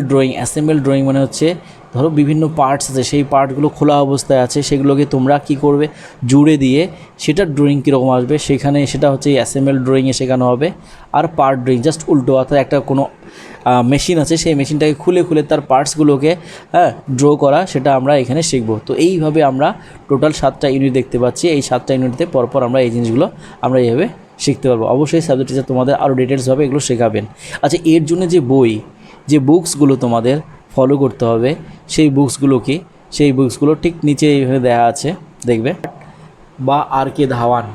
Speaker 1: ড্রয়িং মানে হচ্ছে ধরো বিভিন্ন পার্টস আছে, সেই পার্টগুলো খোলা অবস্থায় আছে, সেগুলোকে তোমরা কি করবে, জুড়ে দিয়ে সেটার ড্রয়িং কীরকম আসবে সেখানে, সেটা হচ্ছে এই অ্যাসেম্বল ড্রয়িংয়ে শেখানো হবে। আর পার্ট ড্রয়িং জাস্ট উল্টো, অর্থাৎ একটা কোনো মেশিন আছে, সেই মেশিনটাকে খুলে তার পার্টসগুলোকে ড্র করা, সেটা আমরা এখানে শিখব। তো এইভাবে আমরা টোটাল 7টা ইউনিট দেখতে পাচ্ছি। এই 7টা ইউনিটে পরপর আমরা এই জিনিসগুলো আমরা এইভাবে শিখতে পারবো। অবশ্যই সাবজেক্ট টিচার তোমাদের আরও ডিটেলসভাবে এগুলো শেখাবেন। আচ্ছা, এর জন্য যে বুকসগুলো তোমাদের ফলো করতে হবে, সেই বুকসগুলো কি, সেই বুকসগুলো ঠিক নিচে এইভাবে দেওয়া আছে, দেখবে। বা আর কে ধাওয়ান,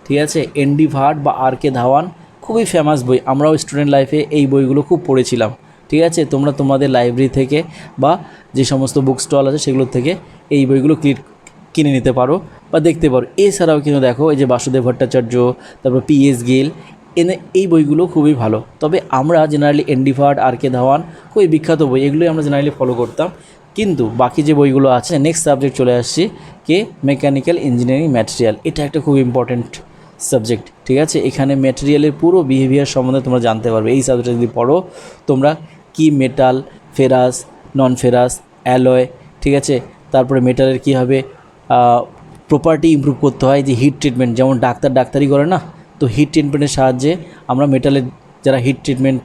Speaker 1: ঠিক আছে, এনডি ভাট বা আর কে ধাওয়ান খুবই ফেমাস বই, আমরাও স্টুডেন্ট লাইফে এই বইগুলো খুব পড়েছিলাম। ঠিক আছে, তোমরা তোমাদের লাইব্রেরি থেকে বা যে সমস্ত বুক স্টল আছে সেগুলোর থেকে এই বইগুলো কিনে নিতে পারো বা দেখতে পারো। এছাড়াও কিন্তু দেখো এই যে বাসুদেব ভট্টাচার্য, তারপর পিএস গিল, এই বইগুলো খুবই ভালো। তবে আমরা জেনারেলি এনডি ভাট, আর কে ধাওয়ান খুবই বিখ্যাত বই, এগুলোই আমরা জেনারেলি ফলো করতাম। কিন্তু বাকি যে বইগুলো আছে, নেক্সট সাবজেক্ট চলে আসছি কে, মেকানিক্যাল ইঞ্জিনিয়ারিং ম্যাটেরিয়াল। এটা একটা খুব ইম্পর্ট্যান্ট সাবজেক্ট। ঠিক আছে, এখানে ম্যাটেরিয়ালের পুরো বিহেভিয়ার সম্বন্ধে তোমরা জানতে পারবে। এই সাবজেক্টটা যদি পড়ো তোমরা, কি মেটাল, ফেরাস, নন ফেরাস, অ্যালয়, ঠিক আছে। তারপরে মেটালের কী হবে প্রপার্টি ইমপ্রুভ করতে হয়, যে হিট ট্রিটমেন্ট, যেমন ডাক্তারি করে না, তো হিট ট্রিটমেন্টের সাহায্যে আমরা মেটালের যারা হিট ট্রিটমেন্ট,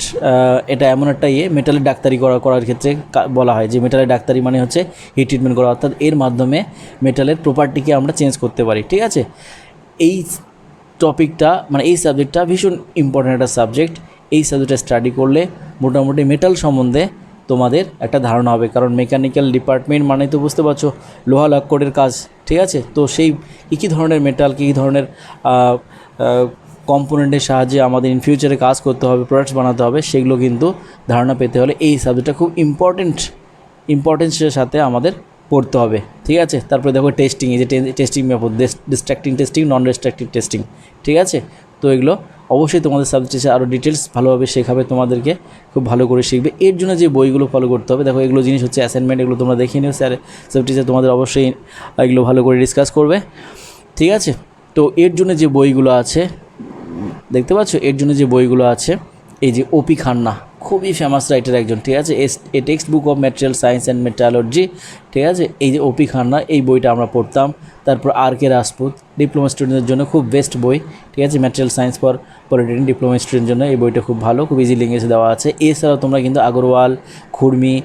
Speaker 1: এটা এমন একটা মেটালের ডাক্তারি করার ক্ষেত্রে বলা হয় যে মেটালের ডাক্তারি মানে হচ্ছে হিট ট্রিটমেন্ট করা, অর্থাৎ এর মাধ্যমে মেটালের প্রপার্টিকে আমরা চেঞ্জ করতে পারি। ঠিক আছে, এই টপিকটা মানে এই সাবজেক্টটা ভীষণ ইম্পর্ট্যান্ট একটা সাবজেক্ট। এই সাবজেক্টটা স্টাডি করলে মোটামুটি মেটাল সম্বন্ধে তোমাদের একটা ধারণা হবে, কারণ মেকানিক্যাল ডিপার্টমেন্ট মানে তো বুঝতে পারছো লোহা লক্করের কাজ। ঠিক আছে, তো সেই কী ধরনের মেটাল, কী ধরনের কম্পোনেন্টের সাহায্যে আমাদের ইন ফিউচারে কাজ করতে হবে, প্রোডাক্টস বানাতে হবে, সেগুলো কিন্তু ধারণা পেতে হলে এই সাবজেক্টটা খুব ইম্পর্টেন্সের সাথে আমাদের পড়তে হবে। ঠিক আছে, তারপরে দেখো টেস্টিং, এই যে টেস্টিং মেথড, ডিস্ট্রাক্টিং টেস্টিং, নন ডিস্ট্রাকটিভ টেস্টিং। ঠিক আছে, তো এগুলো অবশ্যই তোমাদের সাবজেক্টে আরও ডিটেলস ভালোভাবে শেখাবে, তোমাদেরকে খুব ভালো করে শিখবে। এর জন্য যে বইগুলো ফলো করতে হবে, দেখো এগুলো জিনিস হচ্ছে অ্যাসাইনমেন্ট, এগুলো তোমরা দেখে নিও, স্যার সাবজেক্টে তোমাদের অবশ্যই এগুলো ভালো করে ডিসকাস করবে। ঠিক আছে, তো এর জন্য যে বইগুলো আছে দেখতে পাচ্ছ, এর জন্য যে বইগুলো আছে, এই যে ওপি খান্না খুবই ফেমাস রাইটার একজন। ঠিক আছে, a textbook of material science and metallurgy. ঠিক আছে, এই যে ওপি খান্না, এই বইটা আমরা পড়তাম। তারপর আর.কে রাজপুত, ডিপ্লোমা স্টুডেন্টের জন্য খুব বেস্ট বই। ঠিক আছে, material science for polytechnic diploma স্টুডেন্টের জন্য এই বইটা খুব ভালো, খুব ইজি ল্যাঙ্গুয়েজে দেওয়া আছে। এছাড়াও তোমরা কিন্তু আগরওয়াল, খুরমি,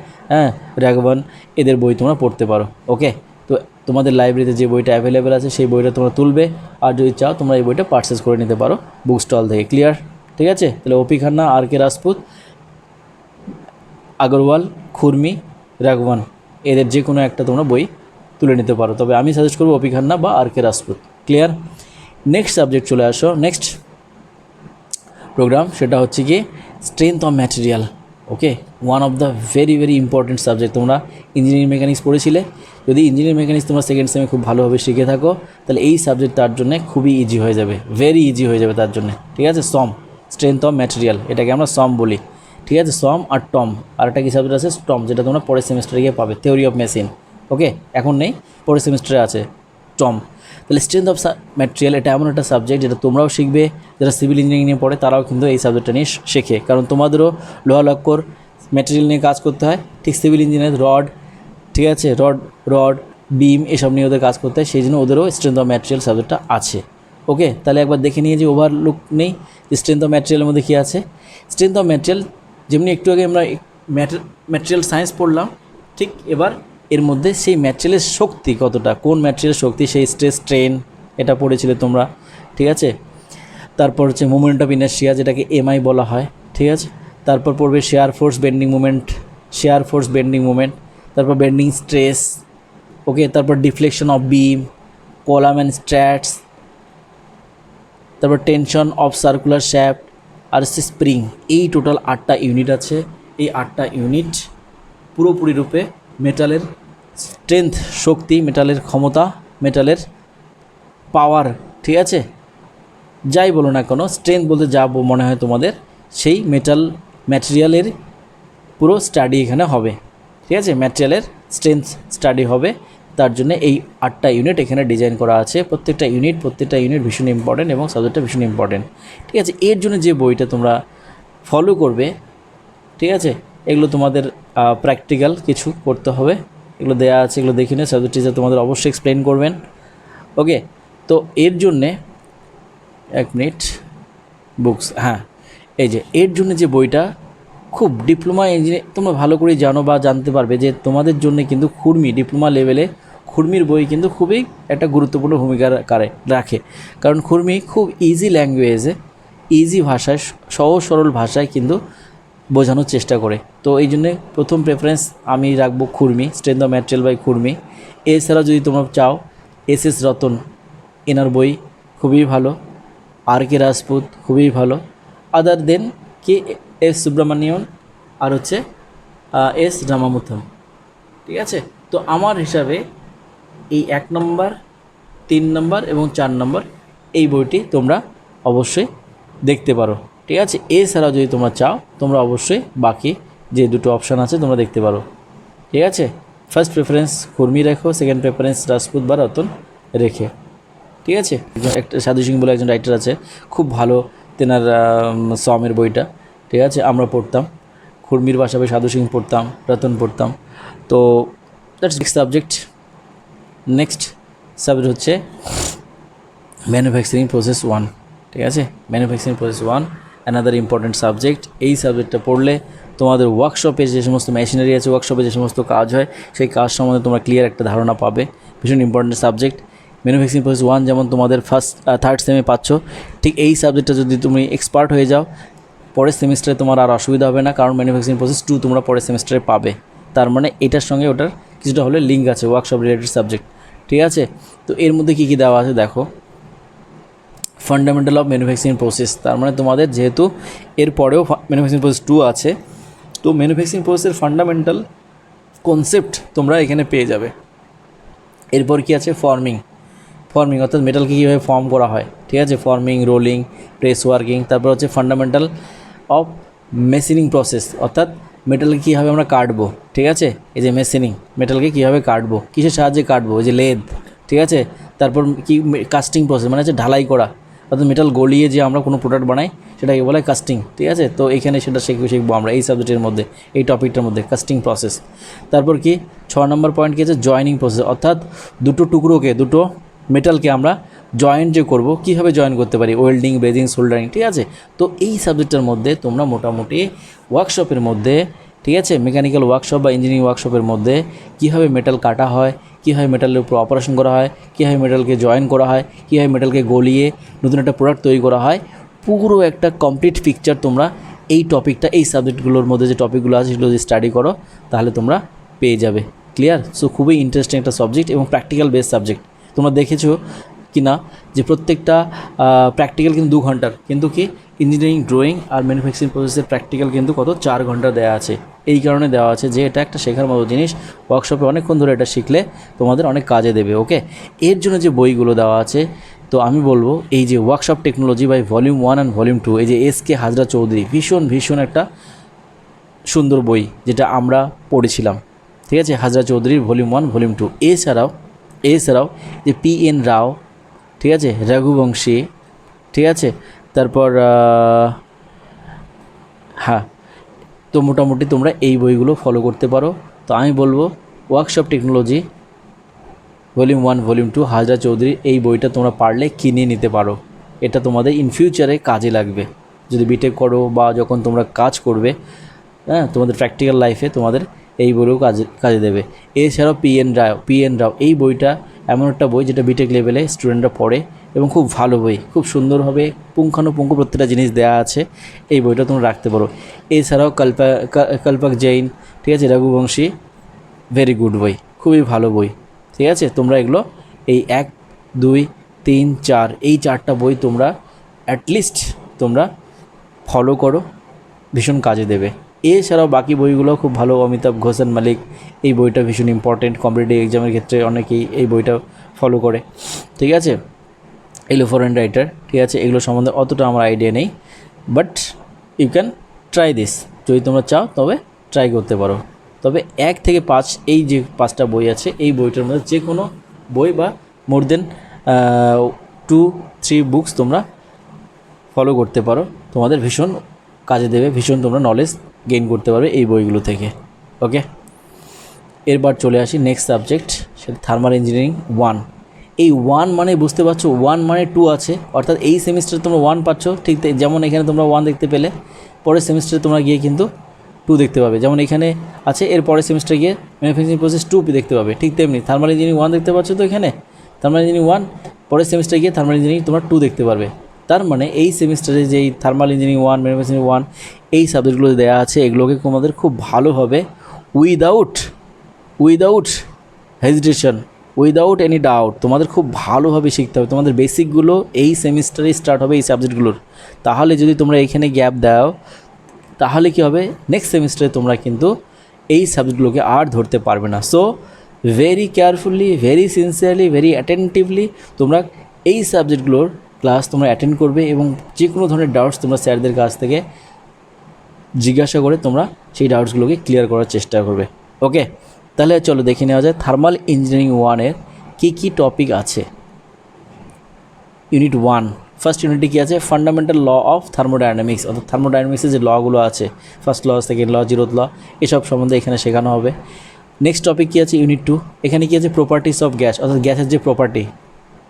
Speaker 1: রাঘবন, এদের বই তোমরা পড়তে পারো। ওকে, তো তোমাদের লাইব্রেরিতে যে বইটা অ্যাভেলেবেল আছে সেই বইটা তোমরা তুলবে, আর যদি চাও তোমরা এই বইটা পারচেস করে নিতে পারো বুক স্টল থেকে। ক্লিয়ার? ঠিক আছে, তাহলে ওপি খান্না, আর.কে রাজপুত, আগরওয়াল, খুরমি, রাঘবন, এদের যে কোনো একটা তোমরা বই তুলে নিতে পারো, তবে আমি সাজেস্ট করবো ওপি খান্না বা R K Rajput. Clear? Next subject চলে আসো, নেক্সট প্রোগ্রাম, সেটা হচ্ছে কি strength of material. Okay, one of the very important subject. তোমরা ইঞ্জিনিয়ারিং মেকানিক্স পড়েছিলে, যদি ইঞ্জিনিয়ারিং মেকানিক্স তোমরা সেকেন্ড সেমে খুব ভালোভাবে শিখে থাকো, তাহলে এই সাবজেক্ট তার জন্য খুবই ইজি হয়ে যাবে, ভেরি ইজি হয়ে যাবে তার জন্য। ঠিক আছে, সম, স্ট্রেংথ অফ ম্যাটেরিয়াল, এটাকে আমরা সম বলি। ঠিক আছে, সম আর টম, আর একটা কি সাবজেক্ট আছে স্টম, যেটা তোমরা পরের সেমিস্টারে গিয়ে পাবে, থিওরি অফ মেশিন। ওকে, এখন নেই, পরের সেমিস্টারে আছে টম। তাহলে স্ট্রেংথ অফ ম্যাটেরিয়াল এটা এমন একটা সাবজেক্ট যেটা তোমরাও শিখবে, যারা সিভিল ইঞ্জিনিয়ারিং নিয়ে পড়ে তারাও কিন্তু এই সাবজেক্টটা নিয়ে শেখে, কারণ তোমাদেরও লোহা লক্কর ম্যাটেরিয়াল নিয়ে কাজ করতে হয়, ঠিক সিভিল ইঞ্জিনিয়ার রড, ঠিক আছে, রড বিম এসব নিয়ে ওদের কাজ করতে হয়, সেই জন্য ওদেরও স্ট্রেংথ অফ ম্যাটেরিয়াল সাবজেক্টটা আছে। ওকে, তাহলে একবার দেখে নিয়ে যে ওভারলুক নেই যে স্ট্রেংথ অফ ম্যাটেরিয়ালের মধ্যে কী আছে। স্ট্রেংথ অফ ম্যাটেরিয়াল যেমনি একটু আগে আমরা ম্যাটেরিয়াল সায়েন্স পড়লাম, ঠিক এবার এর মধ্যে সেই ম্যাটেরিয়ালের শক্তি কতটা, কোন ম্যাটেরিয়ালের শক্তি, সেই স্ট্রেস স্ট্রেন এটা পড়েছিলে তোমরা। ঠিক আছে, তারপর হচ্ছে মোমেন্ট অফ ইনার্শিয়া, যেটাকে এমআই বলা হয়। ঠিক আছে, তারপর পড়বে শেয়ার ফোর্স বেন্ডিং মুভমেন্ট, তারপর বেন্ডিং স্ট্রেস। ওকে, তারপর deflection of beam, column and struts, তারপর টেনশন অফ সার্কুলার শ্যাফট, আর হচ্ছে স্প্রিং। এই টোটাল 8টা ইউনিট আছে। এই 8টা ইউনিট পুরোপুরি রূপে মেটালের স্ট্রেংথ, শক্তি, মেটালের ক্ষমতা, মেটালের পাওয়ার, ঠিক আছে, যাই বলো না কেন, স্ট্রেংথ বলতে যা মনে হয় তোমাদের, সেই ম্যাটেরিয়ালের পুরো স্টাডি এখানে হবে। ঠিক আছে, ম্যাটেরিয়ালের স্ট্রেংথ স্টাডি হবে, তার জন্য এই 8টা ইউনিট এখানে ডিজাইন করা আছে। প্রত্যেকটা ইউনিট ভীষণ ইম্পর্টেন্ট এবং সাবজেক্টটা ভীষণ ইম্পর্টেন্ট। ঠিক আছে, এর জন্য যে বইটা তোমরা ফলো করবে, ঠিক আছে, এগুলো তোমাদের প্র্যাকটিক্যাল কিছু করতে হবে, এগুলো দেওয়া আছে, এগুলো দেখে নিয়ে সাবজেক্ট টিচার তোমাদের অবশ্যই এক্সপ্লেন করবেন। ওকে, তো এর জন্যে এক মিনিট, বুকস, হ্যাঁ, এই যে এর জন্য যে বইটা খুব ডিপ্লোমা ইঞ্জিনিয়ার তোমরা ভালো করে জানো বা জানতে পারবে যে তোমাদের জন্য কিন্তু খুরমি, ডিপ্লোমা লেভেলে খুরমির বই কিন্তু খুবই একটা গুরুত্বপূর্ণ ভূমিকা রাখে, কারণ খুরমি খুব ইজি ল্যাঙ্গুয়েজে, ইজি ভাষায়, সহজ সরল ভাষায় কিন্তু বোঝানোর চেষ্টা করে। তো এই জন্যে প্রথম প্রেফারেন্স আমি রাখবো Khurmi, strength of material by Khurmi. এছাড়া যদি তোমরা চাও এস রতন, এনার বই খুবই ভালো, আর.কে রাজপুত খুবই ভালো, আদার দেন কি এস সুব্রমণিয়ন আর হচ্ছে এস রামামুথম। ঠিক আছে, তো আমার হিসাবে এই 1 নম্বর, 3 নম্বর এবং 4 নম্বর এই বইটি তোমরা অবশ্যই দেখতে পারো। ঠিক আছে, এছাড়াও যদি তোমরা চাও তোমরা অবশ্যই বাকি যে দুটো অপশান আছে তোমরা দেখতে পারো। ঠিক আছে, ফার্স্ট প্রেফারেন্স খুরমি রেখো, সেকেন্ড প্রেফারেন্স রাজপুত বা রতন রেখে। ঠিক আছে, একটা সাধু সিং বলে একজন রাইটার আছে, খুব ভালো তেনার সমের বইটা। ঠিক আছে, আমরা পড়তাম, খুরমির পাশাপাশি সাধু সিং পড়তাম, রতন পড়তাম। তো that's next subject. Next subject হচ্ছে ম্যানুফ্যাকচারিং প্রসেস 1, ঠিক আছে? Manufacturing process 1 another important subject. এই সাবজেক্টটা পড়লে তোমাদের ওয়ার্কশপে যে সমস্ত মেশিনারি আছে, ওয়ার্কশপে যে সমস্ত কাজ হয়, সেই কাজ সম্বন্ধে তোমরা ক্লিয়ার একটা ধারণা পাবে। ভীষণ ইম্পর্টেন্ট সাবজেক্ট ম্যানুফ্যাকচারিং প্রসেস 1, যেমন তোমাদের থার্ড সেমে পাচ্ছ, ঠিক এই সাবজেক্টটা যদি তুমি এক্সপার্ট হয়ে যাও, পরের সেমিস্টারে তোমার আর অসুবিধা হবে না, কারণ ম্যানুফ্যাকচারিং প্রসেস 2 তোমরা পরের সেমিস্টারে পাবে। তার মানে এটার সঙ্গে ওটার কিছুটা হলে লিঙ্ক আছে, ওয়ার্কশপ রিলেটেড সাবজেক্ট, ঠিক আছে? তো এর মধ্যে কী কী দেওয়া আছে দেখো। ফান্ডামেন্টাল অফ ম্যানুফ্যাকচারিং প্রসেস, তার মানে তোমাদের যেহেতু এর পরেও ম্যানুফ্যাকচারিং প্রসেস 2 আছে, তো ম্যানুফ্যাকচারিং প্রসেসের ফান্ডামেন্টাল কনসেপ্ট তোমরা এখানে পেয়ে যাবে। এরপর কি আছে? ফর্মিং অর্থাৎ মেটালকে কীভাবে ফর্ম করা হয়, ঠিক আছে? Forming, rolling, press working. তারপর হচ্ছে ফান্ডামেন্টাল অফ মেশিনিং প্রসেস, অর্থাৎ মেটালকে কীভাবে আমরা কাটবো, ঠিক আছে? এই যে মেশিনিং, মেটালকে কীভাবে কাটবো, কিসের সাহায্যে কাটবো, এই যে লেদ, ঠিক আছে? তারপর কি কাস্টিং প্রসেস, মানে হচ্ছে ঢালাই করা, অর্থাৎ মেটাল গলিয়ে যে আমরা কোনো প্রোডাক্ট বানাই সেটাকে বলা হয় কাস্টিং, ঠিক আছে? তো এখানে সেটা শিখবো আমরা এই সাবজেক্টের মধ্যে, এই টপিকটার মধ্যে, কাস্টিং প্রসেস। তারপর কি 6 নম্বর পয়েন্ট কি আছে? জয়েনিং প্রসেস, অর্থাৎ দুটো টুকরোকে, দুটো মেটালকে আমরা জয়েন্ট যে করবো, কীভাবে জয়েন করতে পারি, ওয়েল্ডিং, ব্রেজিং, সোল্ডারিং, ঠিক আছে? তো এই সাবজেক্টের মধ্যে তোমরা মোটামুটি ওয়ার্কশপের মধ্যে, ঠিক আছে, মেকানিক্যাল ওয়ার্কশপ বা ইঞ্জিনিয়ারিং ওয়ার্কশপের মধ্যে কীভাবে মেটাল কাটা হয়, কীভাবে মেটালের উপর অপারেশন করা হয়, কীভাবে মেটালকে জয়েন করা হয়, কীভাবে মেটালকে গলিয়ে নতুন একটা প্রোডাক্ট তৈরি করা হয়, পুরো একটা কমপ্লিট পিকচার তোমরা এই টপিকটা, এই সাবজেক্টগুলোর মধ্যে যে টপিকগুলো আছে সেগুলো যদি স্টাডি করো তাহলে তোমরা পেয়ে যাবে। ক্লিয়ার? সো খুবই ইন্টারেস্টিং একটা সাবজেক্ট এবং প্র্যাকটিক্যাল বেস সাবজেক্ট। তোমরা দেখেছো কি না যে প্রত্যেকটা প্র্যাকটিক্যাল কিন্তু 2 ঘন্টার, কিন্তু কি ইঞ্জিনিয়ারিং ড্রয়িং আর ম্যানুফ্যাকচারিং প্রসেসের প্র্যাকটিক্যাল কিন্তু কত 4 ঘন্টা দেওয়া আছে। এই কারণে দেওয়া আছে যে এটা একটা শেখার মতো জিনিস, ওয়ার্কশপে অনেকক্ষণ ধরে এটা শিখলে তোমাদের অনেক কাজে দেবে। ওকে, এর জন্য যে বইগুলো দেওয়া আছে, তো আমি বলবো এই যে workshop technology by volume 1 and volume 2, এই যে এস.কে. হাজরা চৌধুরী, ভীষণ একটা সুন্দর বই যেটা আমরা পড়েছিলাম, ঠিক আছে? হাজরা চৌধুরীর ভলিউম 1, ভলিউম 2। এছাড়াও যে পি.এন. রাও, ঠিক আছে, রঘুবংশী, ঠিক আছে, তারপর হ্যাঁ, তো মোটামুটি তোমরা এই বইগুলো ফলো করতে পারো। তো আমি বলবো workshop technology volume 1, volume 2, Hazra Chowdhury, এই বইটা তোমরা পারলে কিনে নিতে পারো। এটা তোমাদের ইন ফিউচারে কাজে লাগবে, যদি বিটেক করো বা যখন তোমরা কাজ করবে, হ্যাঁ, তোমাদের প্র্যাকটিক্যাল লাইফে তোমাদের এই বইও কাজে দেবে। এছাড়াও পি.এন. রাও, এই বইটা এমন একটা বই যেটা বিটেক লেভেলে স্টুডেন্টরা পড়ে এবং খুব ভালো বই, খুব সুন্দরভাবে পুঙ্খানুপুঙ্খ প্রত্যেকটা জিনিস দেওয়া আছে, এই বইটা তোমরা রাখতে পারো। এছাড়াও কল্পক জৈন, ঠিক আছে, রঘুবংশী, ভেরি গুড বই, খুবই ভালো বই, ঠিক আছে? তোমরা এগুলো এই 1, 2, 3, 4 এই 4টা বই তোমরা অ্যাটলিস্ট তোমরা ফলো করো, ভীষণ কাজে দেবে। এছাড়াও বাকি বইগুলো খুব ভালো, অমিতাভ ঘোষাল মালিক, এই বইটা ভীষণ ইম্পর্টেন্ট, কম্পিটিটিভ এক্সামের ক্ষেত্রে অনেকেই এই বইটা ফলো করে, ঠিক আছে? এগুলো ফরেন রাইটার, ঠিক আছে? এগুলো সম্বন্ধে অতটা আমার আইডিয়া নেই, but you can try this, যদি তোমরা চাও তবে ট্রাই করতে পারো। তবে 1 থেকে 5 এই যে 5টা বই আছে, এই বইটার মধ্যে যে কোনো বই বা মোর দেন 2-3 বুকস তোমরা ফলো করতে পারো, তোমাদের ভীষণ কাজে দেবে, ভীষণ তোমরা নলেজ গেইন করতে পারবে এই বইগুলো থেকে। ওকে, এরপর চলে আসি নেক্সট সাবজেক্ট, সেটা থার্মাল ইঞ্জিনিয়ারিং 1। এই 1 মানে বুঝতে পারছো, 1 মানে 2 আছে, অর্থাৎ এই সেমিস্টারে তোমরা 1 পাচ্ছ, ঠিক যেমন এখানে তোমরা 1 দেখতে পেলে, পরের সেমিস্টারে তোমরা গিয়ে কিন্তু 2 দেখতে পাবে, যেমন এখানে আছে, এর পরের সেমিস্টারে গিয়ে ম্যানুফ্যাকচারিং প্রসেস 2 দেখতে পাবে, ঠিক তেমনি থার্মাল ইঞ্জিনিয়ারিং 1 দেখতে পাচ্ছ। তো এখানে থার্মাল ইঞ্জিনিয়ারিং 1, পরের সেমিস্টারে গিয়ে থার্মাল ইঞ্জিনিয়ারিং তোমরা 2 দেখতে পারবে। তার মানে এই সেমিস্টারে যেই থার্মাল ইঞ্জিনিয়ারিং 1, ম্যানুফ্যাকচারিং 1 এই সাবজেক্টগুলো দেওয়া আছে, এগুলোকে তোমাদের খুব ভালোভাবে without hesitation, without any doubt তোমাদের খুব ভালোভাবে শিখতে হবে। তোমাদের বেসিকগুলো এই সেমিস্টারে স্টার্ট হবে এই সাবজেক্টগুলোর। তাহলে যদি তোমরা এখানে গ্যাপ দাও, তাহলে কি হবে, নেক্সট সেমিস্টারে তোমরা কিন্তু এই সাবজেক্টগুলোকে আর ধরতে পারবে না। So very carefully, very sincerely, very attentively তোমরা এই সাবজেক্টগুলোর ক্লাস তোমরা অ্যাটেন্ড করবে এবং যে কোনো ধরনের ডাউটস তোমরা স্যারদের কাছ থেকে জিজ্ঞাসা করে তোমরা সেই ডাউটসগুলোকে ক্লিয়ার করার চেষ্টা করবে। ওকে, তাহলে চলো দেখে নেওয়া যায় থার্মাল ইঞ্জিনিয়ারিং 1-এর কী টপিক আছে। ইউনিট 1, ফার্স্ট ইউনিটে কী আছে? ফান্ডামেন্টাল ল অফ থার্মোডাইনামিক্স, অর্থাৎ থার্মোডাইনামিক্সের যে লগুলো আছে, first law, second law, zeroth law, এসব সম্বন্ধে এখানে শেখানো হবে। নেক্সট টপিক কী আছে ইউনিট 2, এখানে কী আছে প্রপার্টিস অফ গ্যাস, অর্থাৎ গ্যাসের যে প্রপার্টি,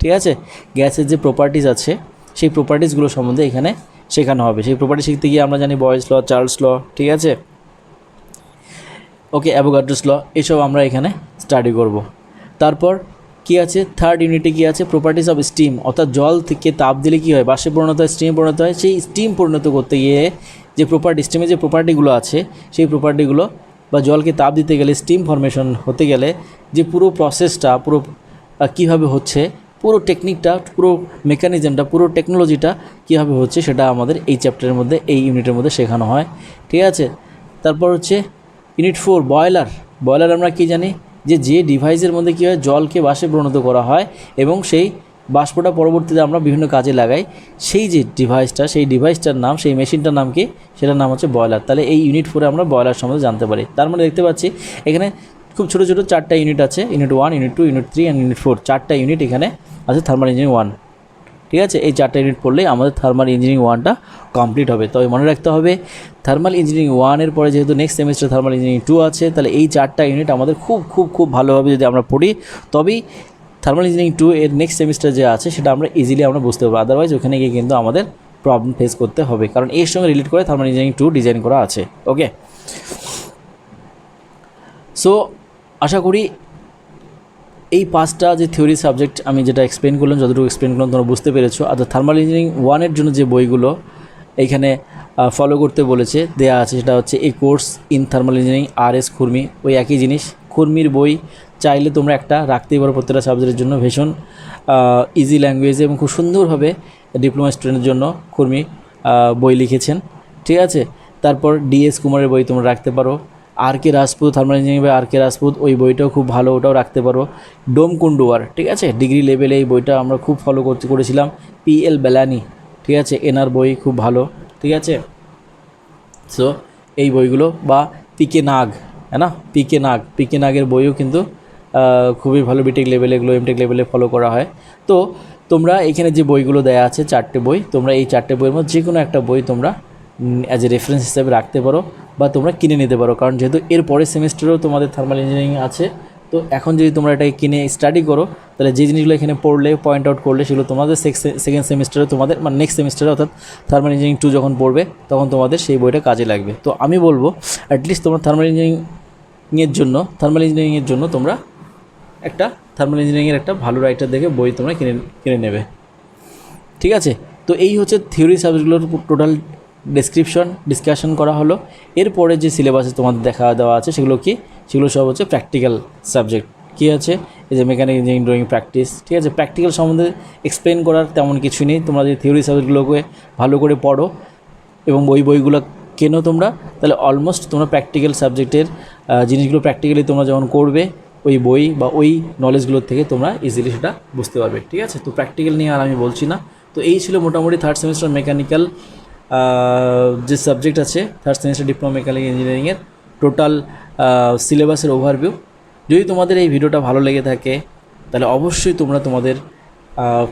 Speaker 1: ঠিক আছে, গ্যাসের যে প্রপার্টিস আছে সেই প্রপার্টিসগুলো সম্বন্ধে এখানে শেখানো হবে। সেই প্রপার্টি শিখতে গিয়ে আমরা জানি বয়েলস ল, চার্লস ল, ঠিক আছে, ওকে, অ্যাভোগাড্রোস ল, এসব আমরা এখানে স্টাডি করব। তারপর কী আছে থার্ড ইউনিটে কী আছে প্রপার্টিস অফ স্টিম, অর্থাৎ জল থেকে তাপ দিলে কী হয়, বাষ্পে পরিণত হয়, স্টিমে পরিণত হয়। সেই স্টিম পরিণত করতে গিয়ে যে প্রপার্টি, স্টিমের যে প্রপার্টিগুলো আছে সেই প্রপার্টিগুলো বা জলকে তাপ দিতে গেলে, স্টিম ফর্মেশন হতে গেলে যে পুরো প্রসেসটা পুরো কীভাবে হচ্ছে, পুরো টেকনিকটা, পুরো মেকানিজমটা, পুরো টেকনোলজিটা কীভাবে হচ্ছে সেটা আমাদের এই চ্যাপ্টারের মধ্যে, এই ইউনিটের মধ্যে শেখানো হয়, ঠিক আছে। তারপর হচ্ছে ইউনিট 4 বয়লার। বয়লার আমরা কী জানি যে ডিভাইসের মধ্যে কী হয়, জলকে বাষ্পে পরিণত করা হয় এবং সেই বাষ্পটা পরবর্তীতে আমরা বিভিন্ন কাজে লাগাই। সেই যে ডিভাইসটা, সেই ডিভাইসটার নাম, সেই মেশিনটার নাম কি, সেটার নাম হচ্ছে বয়লার। তাহলে এই ইউনিট 4 আমরা বয়লার সম্বন্ধে জানতে পারি। তার মানে দেখতে পাচ্ছি এখানে খুব ছোটো ছোটো 4টা ইউনিট আছে, unit 1, unit 2, unit 3 and unit 4, 4টা ইউনিট এখানে আছে থার্মাল ইঞ্জিনিয়ারিং 1, ঠিক আছে। এই 4টা ইউনিট পড়লেই আমাদের থার্মাল ইঞ্জিনিয়ারিং 1টা কমপ্লিট হবে। তবে মনে রাখতে হবে থার্মাল ইঞ্জিনিয়ারিং 1-এর পরে যেহেতু নেক্সট সেমিস্টার থার্মাল ইঞ্জিনিয়ারিং 2 আছে, তাহলে এই 4টা ইউনিট আমাদের খুব খুব খুব ভালোভাবে যদি আমরা পড়ি, তবেই থার্মাল ইঞ্জিনিয়ারিং 2 এর নেক্সট সেমিস্টার যে আছে সেটা আমরা ইজিলি আমরা বুঝতে পারবো। আদারওয়াইজ ওখানে গিয়ে কিন্তু আমাদের প্রবলেম ফেস করতে হবে, কারণ এর সঙ্গে রিলেট করে থার্মাল ইঞ্জিনিয়ারিং 2 ডিজাইন করা আছে। ওকে, সো আশা করি এই 5টা যে থিওরি সাবজেক্ট আমি যেটা এক্সপ্লেন করলাম, যতটুকু এক্সপ্লেন করলাম তোমরা বুঝতে পেরেছো। আর থার্মাল ইঞ্জিনিয়ারিং 1-এর জন্য যে বইগুলো এইখানে ফলো করতে বলেছে দেয়া আছে, সেটা হচ্ছে a course in thermal engineering RS Khurmi, ওই একই জিনিস। খুরমির বই চাইলে তোমরা একটা রাখতেই পারো প্রত্যেকটা সাবজেক্টের জন্য, ভীষণ ইজি ল্যাঙ্গুয়েজে এবং খুব সুন্দরভাবে ডিপ্লোমা স্টুডেন্টের জন্য খুরমি বই লিখেছেন, ঠিক আছে। তারপর DS কুমারের বই তোমরা রাখতে পারো। RK Rajput, thermal engineering by RK Rajput, ওই বইটাও খুব ভালো, ওটাও রাখতে পারো। ডোম কুন্ডুয়ার, ঠিক আছে, ডিগ্রি লেভেলে এই বইটা আমরা খুব ফলো করেছিলাম। PL বেলানি, ঠিক আছে, এনার বই খুব ভালো, ঠিক আছে। সো এই বইগুলো, বা PK নাগ, হ্যাঁ না, PK নাগের বইও কিন্তু খুবই ভালো, বিটেক লেভেলে, এগুলো এমটেক লেভেলে ফলো করা হয়। তো তোমরা এখানে যে বইগুলো দেয়া আছে 4টে বই, তোমরা এই 4টে বইয়ের মধ্যে যে কোনো একটা বই তোমরা অ্যাজ এ রেফারেন্স হিসাবে রাখতে পারো বা তোমরা কিনে নিতে পারো, কারণ যেহেতু এর পরের সেমিস্টারেও তোমাদের থার্মাল ইঞ্জিনিয়ারিং আছে। তো এখন যদি তোমরা এটাকে কিনে স্টাডি করো, তাহলে যে জিনিসগুলো এখানে পড়লে, পয়েন্ট আউট করলে, সেগুলো তোমাদের সেকেন্ড সেমিস্টারে, তোমাদের মানে নেক্সট সেমিস্টারে অর্থাৎ থার্মাল ইঞ্জিনিয়ারিং 2 যখন পড়বে তখন তোমাদের সেই বইটা কাজে লাগবে। তো আমি বলবো অ্যাটলিস্ট তোমরা থার্মাল ইঞ্জিনিয়ারিংয়ের জন্য তোমরা একটা থার্মাল ইঞ্জিনিয়ারিংয়ের একটা ভালো রাইটার দেখে বই তোমরা কিনে নেবে, ঠিক আছে। তো এই হচ্ছে থিওরি সাবজেক্টগুলোর টোটাল ডিসকাশন করা হলো। এরপরে যে সিলেবাসে তোমাদের দেওয়া আছে সেগুলো কি, সেগুলো সব হচ্ছে প্র্যাকটিক্যাল সাবজেক্ট। কী আছে, এই যে মেকানিক ইঞ্জিনিয়ারিং ড্রয়িং প্র্যাকটিস, ঠিক আছে। প্র্যাকটিক্যাল সম্বন্ধে এক্সপ্লেন করার তেমন কিছু নেই, তোমরা যে থিওরি সাবজেক্টগুলোকে ভালো করে পড়ো এবং বইগুলো কেনো তোমরা, তাহলে অলমোস্ট তোমরা প্র্যাকটিক্যাল সাবজেক্টের জিনিসগুলো প্র্যাকটিক্যালি তোমরা যখন করবে, ওই বই বা ওই নলেজগুলোর থেকে তোমরা ইজিলি সেটা বুঝতে পারবে, ঠিক আছে। তো প্র্যাকটিক্যাল নিয়ে আর আমি বলছি না। তো এই ছিল মোটামুটি থার্ড সেমিস্টার মেকানিক্যাল যে সাবজেক্ট আছে, থার্ড সেমিস্টার ডিপ্লোমা মেকানিক্যাল ইঞ্জিনিয়ারিংয়ের টোটাল সিলেবাসের ওভারভিউ। যদি তোমাদের এই ভিডিওটা ভালো লেগে থাকে তাহলে অবশ্যই তোমরা তোমাদের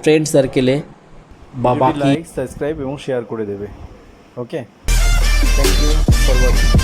Speaker 1: ফ্রেন্ড সার্কেলে বা বাকি
Speaker 2: লাইক, সাবস্ক্রাইব এবং শেয়ার করে দেবে। ওকে, থ্যাংক ইউ ফর ওয়াচিং।